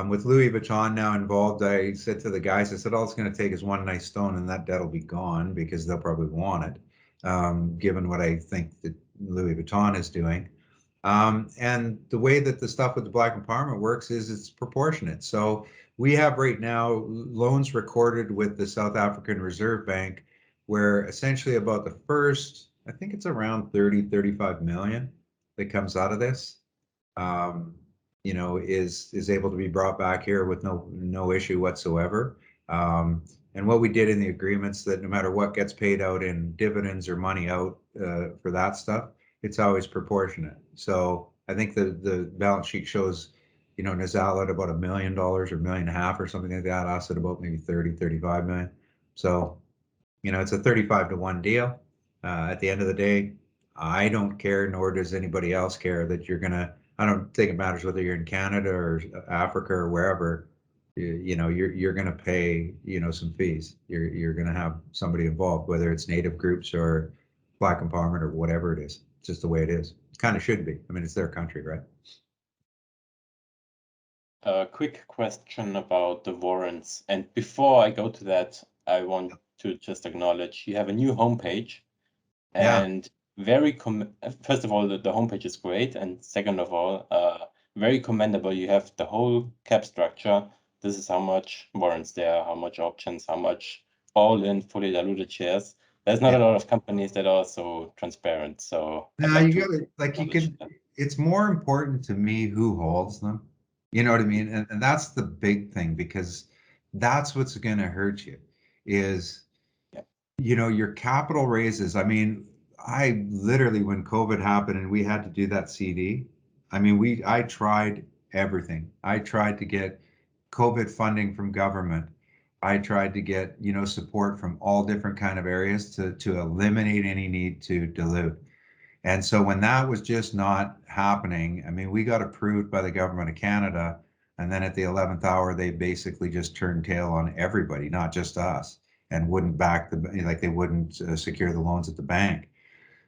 With Louis Vuitton now involved, I said to the guys, I said, all it's going to take is one nice stone and that debt will be gone because they'll probably want it, given what I think that Louis Vuitton is doing. And the way that the stuff with the Black Empowerment works is it's proportionate. So we have right now loans recorded with the South African Reserve Bank where essentially about the first, I think it's around 30, 35 million that comes out of this, you know, is able to be brought back here with no issue whatsoever. And what we did in the agreements that no matter what gets paid out in dividends or money out for that stuff, it's always proportionate. So I think the balance sheet shows, you know, Nizal at about $1 million or $1.5 million or something like that, us at about maybe 30, 35 million. So, you know, it's a 35-to-1 deal. At the end of the day, I don't care, nor does anybody else care that you're gonna, I don't think it matters whether you're in Canada or Africa or wherever, you know, you're gonna pay, you know, some fees. You're gonna have somebody involved, whether it's native groups or Black Empowerment or whatever it is. It's just the way it is. It kind of should be. I mean, it's their country, right? A quick question about the warrants. And before I go to that, I want to just acknowledge you have a new homepage. And first of all, the homepage is great. And second of all, very commendable. You have the whole cap structure. This is how much warrants there are, how much options, how much all-in fully diluted shares. There's not a lot of companies that are so transparent. So now you got it. Like you can, it's more important to me who holds them. You know what I mean? And that's the big thing, because that's what's going to hurt you is, you know, your capital raises. I mean, I literally, when COVID happened and we had to do that CD, I mean, I tried everything. I tried to get COVID funding from government. I tried to get, you know, support from all different kind of areas to eliminate any need to dilute. And so when that was just not happening, I mean, we got approved by the government of Canada, and then at the 11th hour, they basically just turned tail on everybody, not just us, and wouldn't back like they wouldn't secure the loans at the bank.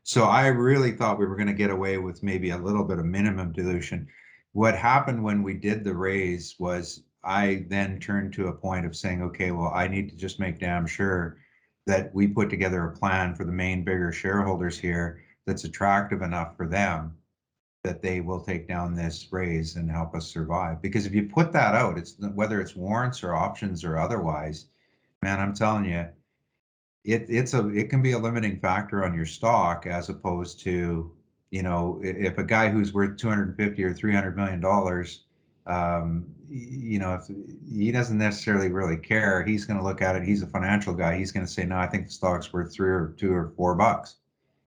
So I really thought we were going to get away with maybe a little bit of minimum dilution. What happened when we did the raise was I then turned to a point of saying, okay, well, I need to just make damn sure that we put together a plan for the main bigger shareholders here that's attractive enough for them that they will take down this raise and help us survive. Because if you put that out, it's whether it's warrants or options or otherwise, man, I'm telling you, it can be a limiting factor on your stock, as opposed to, you know, if a guy who's worth 250 or $300 million, you know, if he doesn't necessarily really care, he's going to look at it. He's a financial guy. He's going to say, no, I think the stock's worth $3 or $4 or $4.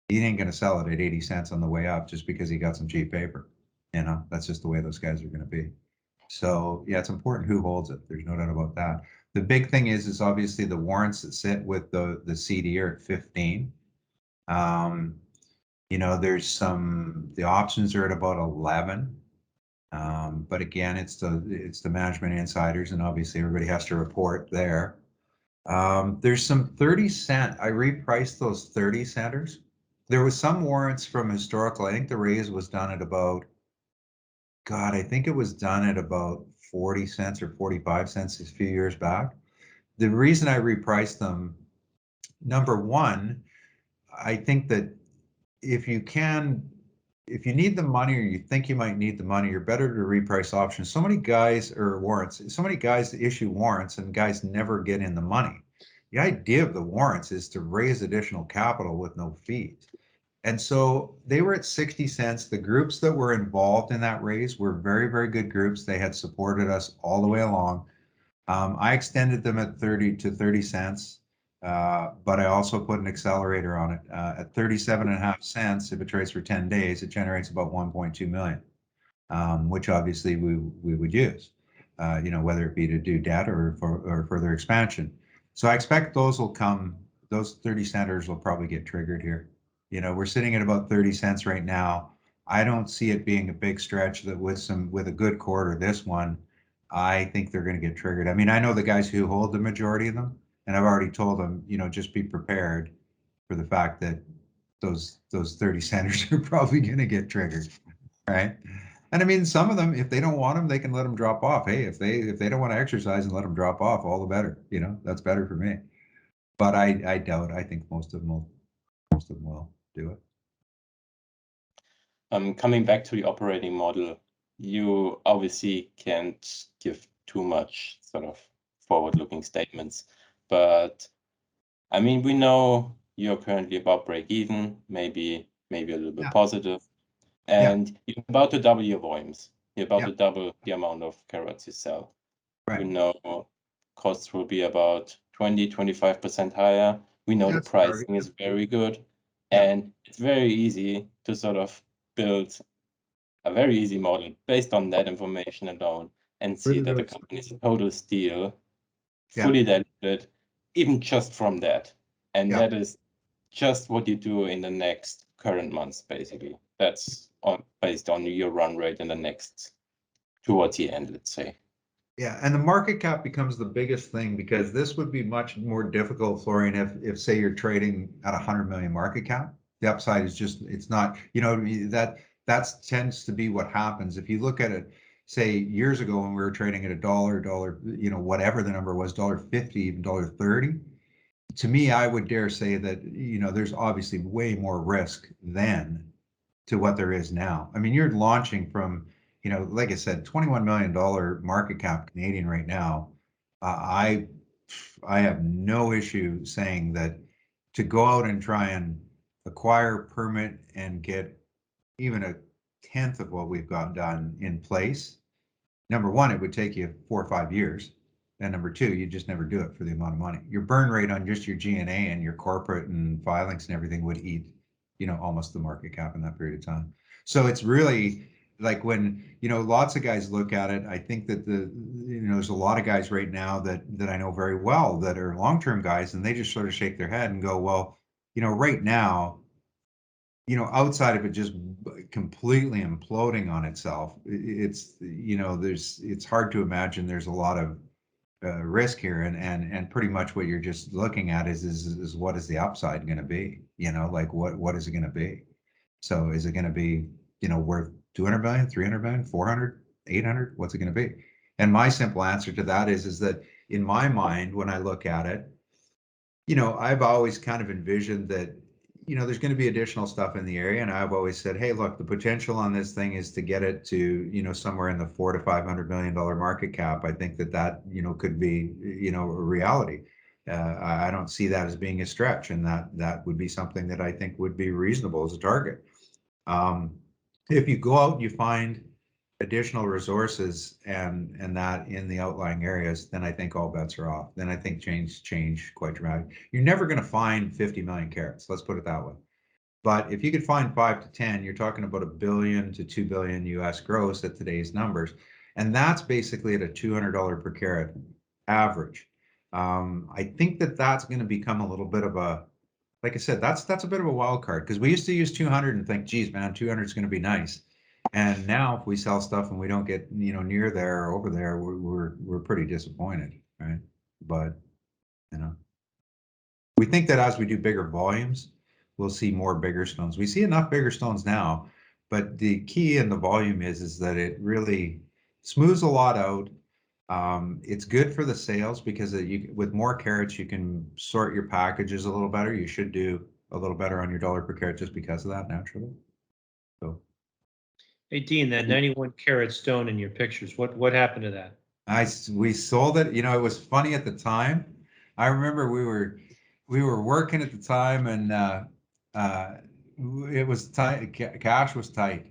He ain't going to sell it at 80 cents on the way up just because he got some cheap paper. You know, that's just the way those guys are going to be. So yeah, it's important who holds it. There's no doubt about that. The big thing is obviously the warrants that sit with the CD are at 15. You know, there's the options are at about 11. But again, it's the management insiders, and obviously everybody has to report there. There's some 30 cent. I repriced those 30 centers. There was some warrants from historical. I think the raise was done at about, God, I think it was done at about 40 cents or 45 cents a few years back. the reason I repriced them, number one, I think that if you need the money or you think you might need the money, you're better to reprice options. So many guys or warrants, so many guys issue warrants and guys never get in the money. The idea of the warrants is to raise additional capital with no fees. And so they were at 60 cents. The groups that were involved in that raise were very, very good groups. They had supported us all the way along. I extended them at 30 to 30 cents, but I also put an accelerator on it. At 37.5 cents, if it trades for 10 days, it generates about 1.2 million, which obviously we would use, whether it be to do debt or for further expansion. So I expect those 30 centers will probably get triggered here. We're sitting at about 30 cents right now. I don't see it being a big stretch that with a good quarter, this one, I think they're going to get triggered. I mean, I know the guys who hold the majority of them, and I've already told them, just be prepared for the fact that those 30 centers are probably going to get triggered, right? And I mean, some of them, if they don't want them, they can let them drop off. Hey, if they don't want to exercise and let them drop off, all the better. That's better for me. But I doubt. I think most of them will do it. Coming back to the operating model, you obviously can't give too much sort of forward-looking statements, but I mean, we know you're currently about break even, maybe a little bit positive, and you're about to double your volumes. You're about to double the amount of carats you sell. Right. We know costs will be about 20-25% higher. We know the pricing is very good, and it's very easy to sort of build a very easy model based on that information alone and see that the company is a total steal, fully diluted, even just from that. And that is just what you do in the next current months, basically. That's based on your run rate in the next towards the end, let's say. Yeah, and the market cap becomes the biggest thing because this would be much more difficult, Florian, if say you're trading at 100 million market cap. The upside is just, it's not, that tends to be what happens. If you look at it, say years ago when we were trading at $1, whatever the number was, $1.50, even $1.30. To me, I would dare say that, there's obviously way more risk then to what there is now. I mean, you're launching from, like I said, $21 million market cap Canadian right now. I have no issue saying that to go out and try and acquire, permit, and get even a tenth of what we've got done in place. Number one, it would take you 4 or 5 years. And number two, you just never do it for the amount of money. Your burn rate on just your G&A and your corporate and filings and everything would eat, almost the market cap in that period of time. So it's really like when, lots of guys look at it, I think that there's a lot of guys right now that I know very well that are long-term guys, and they just sort of shake their head and go, well, right now, outside of it just completely imploding on itself, it's hard to imagine there's a lot of risk here, and pretty much what you're just looking at is what is the upside going to be? Like what is it going to be? So is it going to be worth 200 million, 300 million, 400, 800? What's it going to be? And my simple answer to that is that in my mind, when I look at it, I've always kind of envisioned that there's going to be additional stuff in the area, and I've always said, hey, look, the potential on this thing is to get it to somewhere in the $400 to $500 million market cap. I think that could be a reality. I don't see that as being a stretch, and that would be something that I think would be reasonable as a target. If you go out and you find additional resources and that in the outlying areas, then I think all bets are off. Then I think change quite dramatically. You're never going to find 50 million carats. Let's put it that way. But if you could find 5 to 10, you're talking about $1 billion to $2 billion US gross at today's numbers, and that's basically at a $200 per carat average. I think that's going to become a little bit of a, like I said, that's a bit of a wild card, because we used to use 200 and think, geez, man, 200 is going to be nice. And now if we sell stuff and we don't get, near there or over there, we're pretty disappointed, right? But, we think that as we do bigger volumes, we'll see more bigger stones. We see enough bigger stones now, but the key in the volume is that it really smooths a lot out. It's good for the sales because with more carats, you can sort your packages a little better. You should do a little better on your dollar per carat just because of that, naturally. So Hey, Dean, that 91 carat stone in your pictures, what happened to that? we sold it. You know, it was funny at the time. I remember we were working at the time, and it was tight. Cash was tight.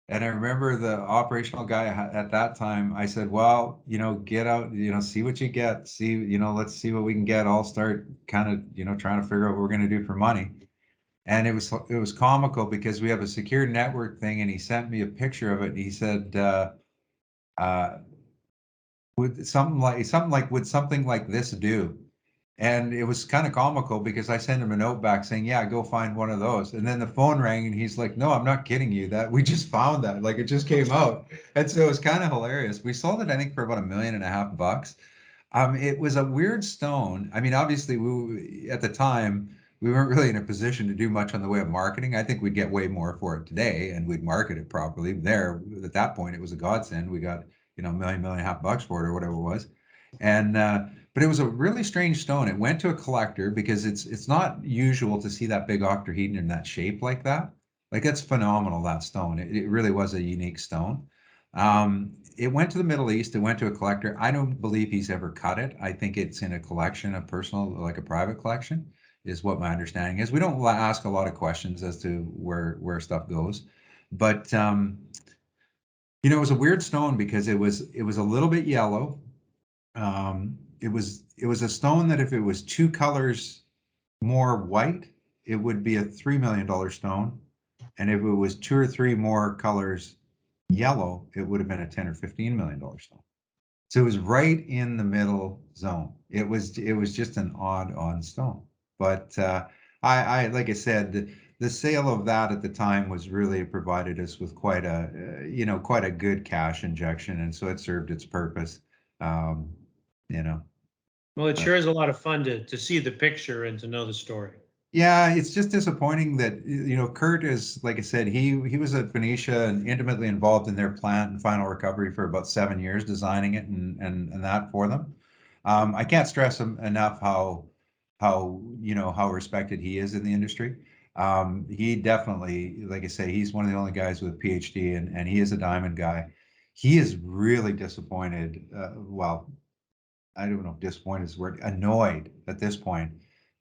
And I remember the operational guy at that time, I said, well, you know, get out, you know, see what you get. See, you know, let's see what we can get. I'll start kind of, you know, trying to figure out what we're going to do for money. And it was comical because we have a secure network thing, and he sent me a picture of it. And he said, would something like would something like this do? And it was kind of comical because I sent him a note back saying, yeah, go find one of those. And then the phone rang and he's like, no, I'm not kidding you. That we just found that. Like it just came out. And so it was kind of hilarious. We sold it, I think, for about $1.5 million. It was a weird stone. I mean, obviously at the time, we weren't really in a position to do much on the way of marketing. I think we'd get way more for it today and we'd market it properly. There, at that point, it was a godsend. We got, you know, $1.5 million for it or whatever it was. And but it was a really strange stone. It went to a collector because it's not usual to see that big octahedron in that shape like that. Like that's phenomenal, that stone. It really was a unique stone. It went to the Middle East. It went to a collector. I don't believe he's ever cut it. I think it's in a collection, a personal, like a private collection, is what my understanding is. We don't ask a lot of questions as to where stuff goes, but you know, it was a weird stone because it was a little bit yellow. It was a stone that if it was 2 colors more white, it would be a $3 million stone, and if it was 2 or 3 more colors yellow, it would have been a $10 or $15 million stone. So it was right in the middle zone. It was just an odd stone. But I like I said, the sale of that at the time was really provided us with quite a good cash injection, and so it served its purpose. You know. Well, it sure is a lot of fun to see the picture and to know the story. Yeah, it's just disappointing that, you know, Kurt is, like I said, he was at Venetia and intimately involved in their plant and final recovery for about 7 years, designing it and that for them. I can't stress enough how you know how respected he is in the industry. He definitely, like I say, he's one of the only guys with a PhD, and he is a diamond guy. He is really disappointed. Well, I don't know if disappointed is the word, annoyed at this point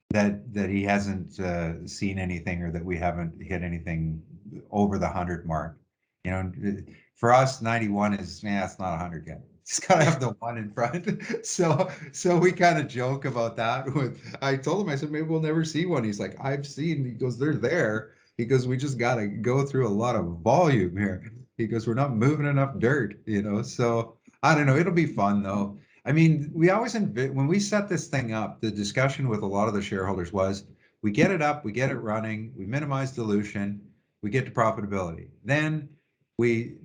that he hasn't seen anything or that we haven't hit anything over the 100 mark. You know, for us, 91 is, it's not 100 yet. It's got to have the 1 in front. So we kind of joke about that. I told him, I said, maybe we'll never see one. He's like, I've seen. He goes, they're there. He goes, we just got to go through a lot of volume here. He goes, we're not moving enough dirt, you know. So I don't know. It'll be fun though. I mean, we always when we set this thing up, the discussion with a lot of the shareholders was we get it up, we get it running, we minimize dilution, we get to profitability. Then we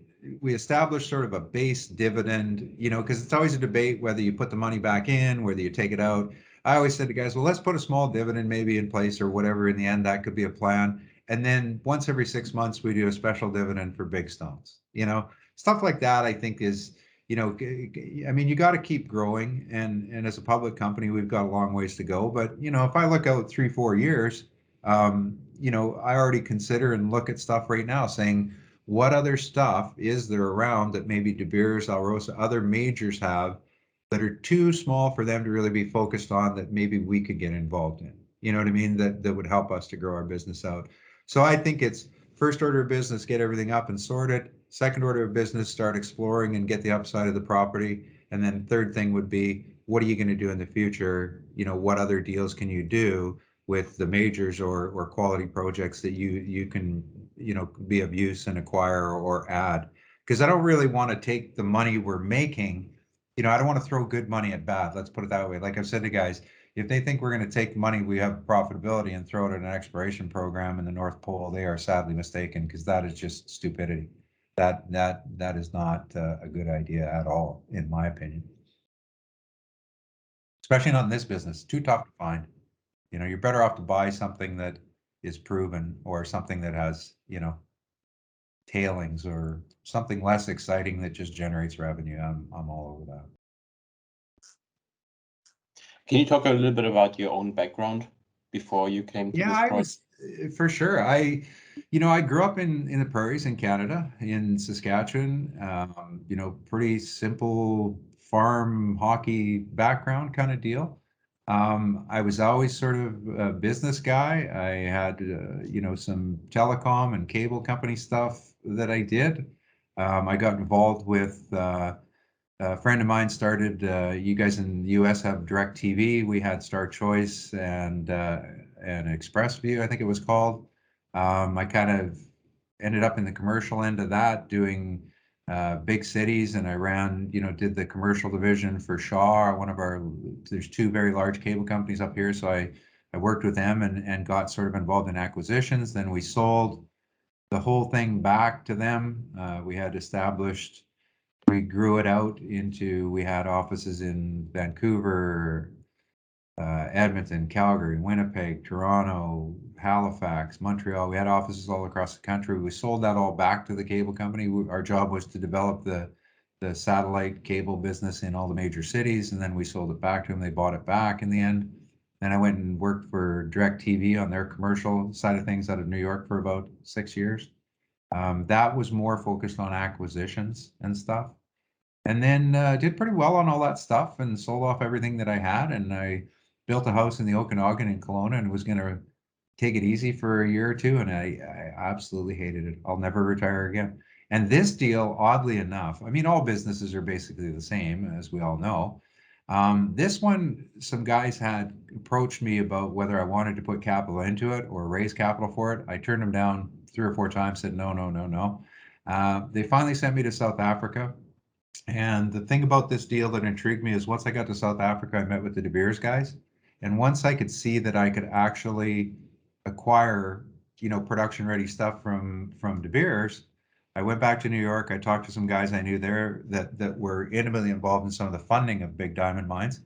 establish sort of a base dividend, you know, because it's always a debate whether you put the money back in, whether you take it out. I always said to guys, well, let's put a small dividend maybe in place or whatever. In the end, that could be a plan. And then once every 6 months, we do a special dividend for big stones. You know, stuff like that, I think is, you know, I mean, you got to keep growing, and as a public company, we've got a long ways to go. But you know, if I look out 3-4 years, you know, I already consider and look at stuff right now, saying what other stuff is there around that maybe De Beers, Alrosa, other majors have that are too small for them to really be focused on that maybe we could get involved in. You know what I mean? That would help us to grow our business out. So I think it's first order of business, get everything up and sort it. Second order of business, start exploring and get the upside of the property. And then third thing would be, what are you going to do in the future? You know, what other deals can you do with the majors or quality projects that you can, you know, be of use and acquire or add? Because I don't really want to take the money we're making. You know, I don't want to throw good money at bad. Let's put it that way. Like I've said to guys, if they think we're going to take money we have profitability and throw it at an exploration program in the North Pole, they are sadly mistaken, because that is just stupidity. That is not a good idea at all, in my opinion. Especially not in this business. Too tough to find. You know, you're better off to buy something that is proven, or something that has, you know, tailings, or something less exciting that just generates revenue. I'm all over that. Can you talk a little bit about your own background before you came to Yeah, this I project? was for sure. I grew up in the prairies in Canada, in Saskatchewan. Pretty simple farm hockey background kind of deal. I was always sort of a business guy. I had, some telecom and cable company stuff that I did. I got involved with a friend of mine started, you guys in the US have DirecTV. We had Star Choice and Express View, I think it was called. I kind of ended up in the commercial end of that, doing big cities, and I ran, did the commercial division for Shaw, there's two very large cable companies up here. So I worked with them and got sort of involved in acquisitions. Then we sold the whole thing back to them. We had established, we grew it out into, we had offices in Vancouver, Edmonton, Calgary, Winnipeg, Toronto, Halifax, Montreal. We had offices all across the country. We sold that all back to the cable company. Our job was to develop the satellite cable business in all the major cities, and then we sold it back to them. They bought it back in the end. Then I went and worked for DirecTV on their commercial side of things out of New York for about 6 years. That was more focused on acquisitions and stuff. And then did pretty well on all that stuff and sold off everything that I had. And I built a house in the Okanagan in Kelowna and was going to take it easy for a year or two. And I absolutely hated it. I'll never retire again. And this deal, oddly enough, I mean, all businesses are basically the same, as we all know. This one, some guys had approached me about whether I wanted to put capital into it or raise capital for it. I turned them down 3 or 4 times, said no, no, no, no. They finally sent me to South Africa. And the thing about this deal that intrigued me is once I got to South Africa, I met with the De Beers guys. And once I could see that I could actually acquire, production ready stuff from De Beers, I went back to New York. I talked to some guys I knew there that were intimately involved in some of the funding of big diamond mines.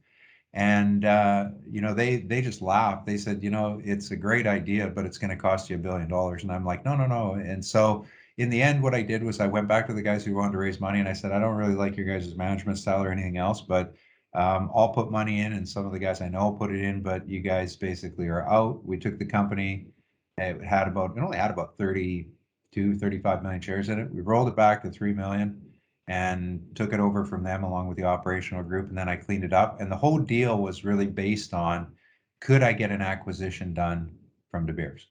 And, they just laughed. They said, it's a great idea, but it's going to cost you $1 billion. And I'm like, no, no, no. And so in the end, what I did was I went back to the guys who wanted to raise money and I said, I don't really like your guys' management style or anything else, but I'll put money in, and some of the guys I know put it in, but you guys basically are out. We took the company. It only had about 32, 35 million shares in it. We rolled it back to 3 million and took it over from them along with the operational group. And then I cleaned it up. And the whole deal was really based on, could I get an acquisition done from De Beers?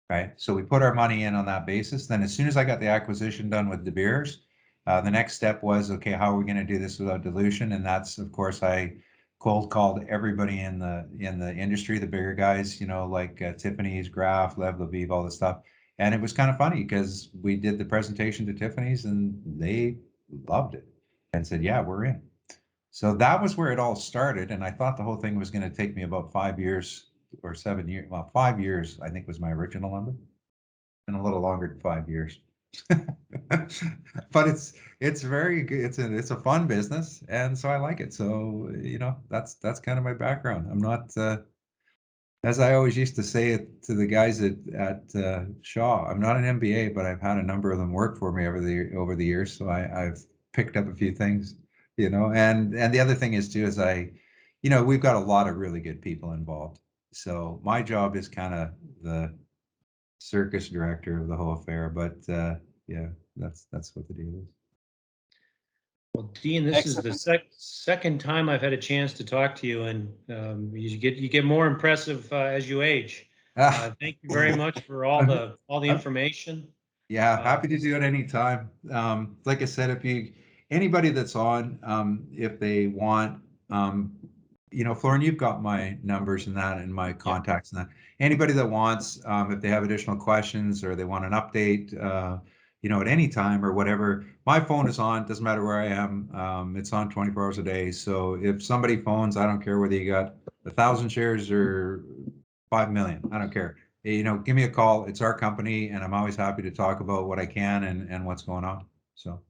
Right. So we put our money in on that basis. Then as soon as I got the acquisition done with De Beers, the next step was, okay, how are we going to do this without dilution? And that's, of course, I cold called everybody in the industry, the bigger guys, like Tiffany's, Graf, Lev Lviv, all this stuff. And it was kind of funny because we did the presentation to Tiffany's and they loved it and said, yeah, we're in. So that was where it all started. And I thought the whole thing was going to take me about 5 years or 7 years. Well, 5 years, I think, was my original number, and a little longer than 5 years. But it's very good. It's a fun business, and so I like it. So that's kind of my background. I'm not, as I always used to say it to the guys at Shaw, I'm not an MBA, but I've had a number of them work for me over the years. So I've picked up a few things, and the other thing is too is we've got a lot of really good people involved. So my job is kind of the circus director of the whole affair, but yeah, that's what the deal is. Well, Dean, this is the second time I've had a chance to talk to you, and you get more impressive as you age. Thank you very much for all the information. Yeah, happy to do it anytime. Like I said, anybody that's on, if they want, Florian, you've got my numbers and that and my contacts and that. Anybody that wants, if they have additional questions or they want an update, at any time or whatever, my phone is on, doesn't matter where I am. It's on 24 hours a day. So if somebody phones, I don't care whether you got 1,000 shares or 5 million, I don't care. Give me a call. It's our company, and I'm always happy to talk about what I can and what's going on. So.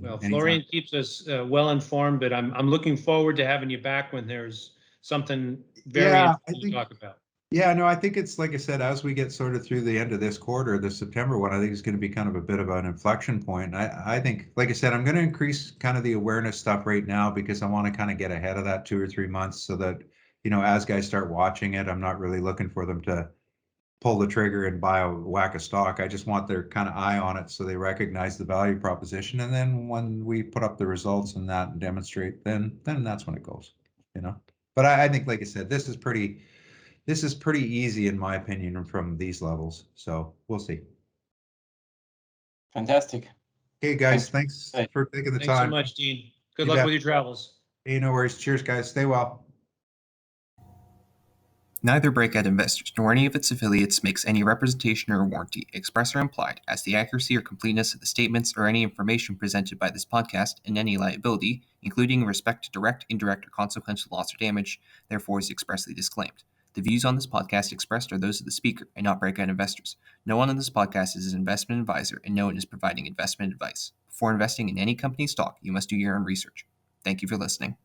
Well, anytime. Florian keeps us well informed, but I'm looking forward to having you back when there's something very interesting to talk about. Yeah, no, I think it's like I said, as we get sort of through the end of this quarter, the September one, I think is going to be kind of a bit of an inflection point. I think, like I said, I'm going to increase kind of the awareness stuff right now because I want to kind of get ahead of that 2 or 3 months so that as guys start watching it, I'm not really looking for them to pull the trigger and buy a whack of stock. I just want their kind of eye on it so they recognize the value proposition. And then when we put up the results and that and demonstrate, then that's when it goes, But I think, like I said, this is pretty easy in my opinion from these levels. So we'll see. Fantastic. Okay, guys, thanks for taking the Thanks time. so much, Dean. Good You luck bet. with your travels. Hey, no worries. Cheers, guys. Stay well. Neither Breakout Investors nor any of its affiliates makes any representation or warranty, express or implied, as the accuracy or completeness of the statements or any information presented by this podcast and any liability, including in respect to direct, indirect, or consequential loss or damage, therefore is expressly disclaimed. The views on this podcast expressed are those of the speaker and not Breakout Investors. No one on this podcast is an investment advisor and no one is providing investment advice. Before investing in any company stock, you must do your own research. Thank you for listening.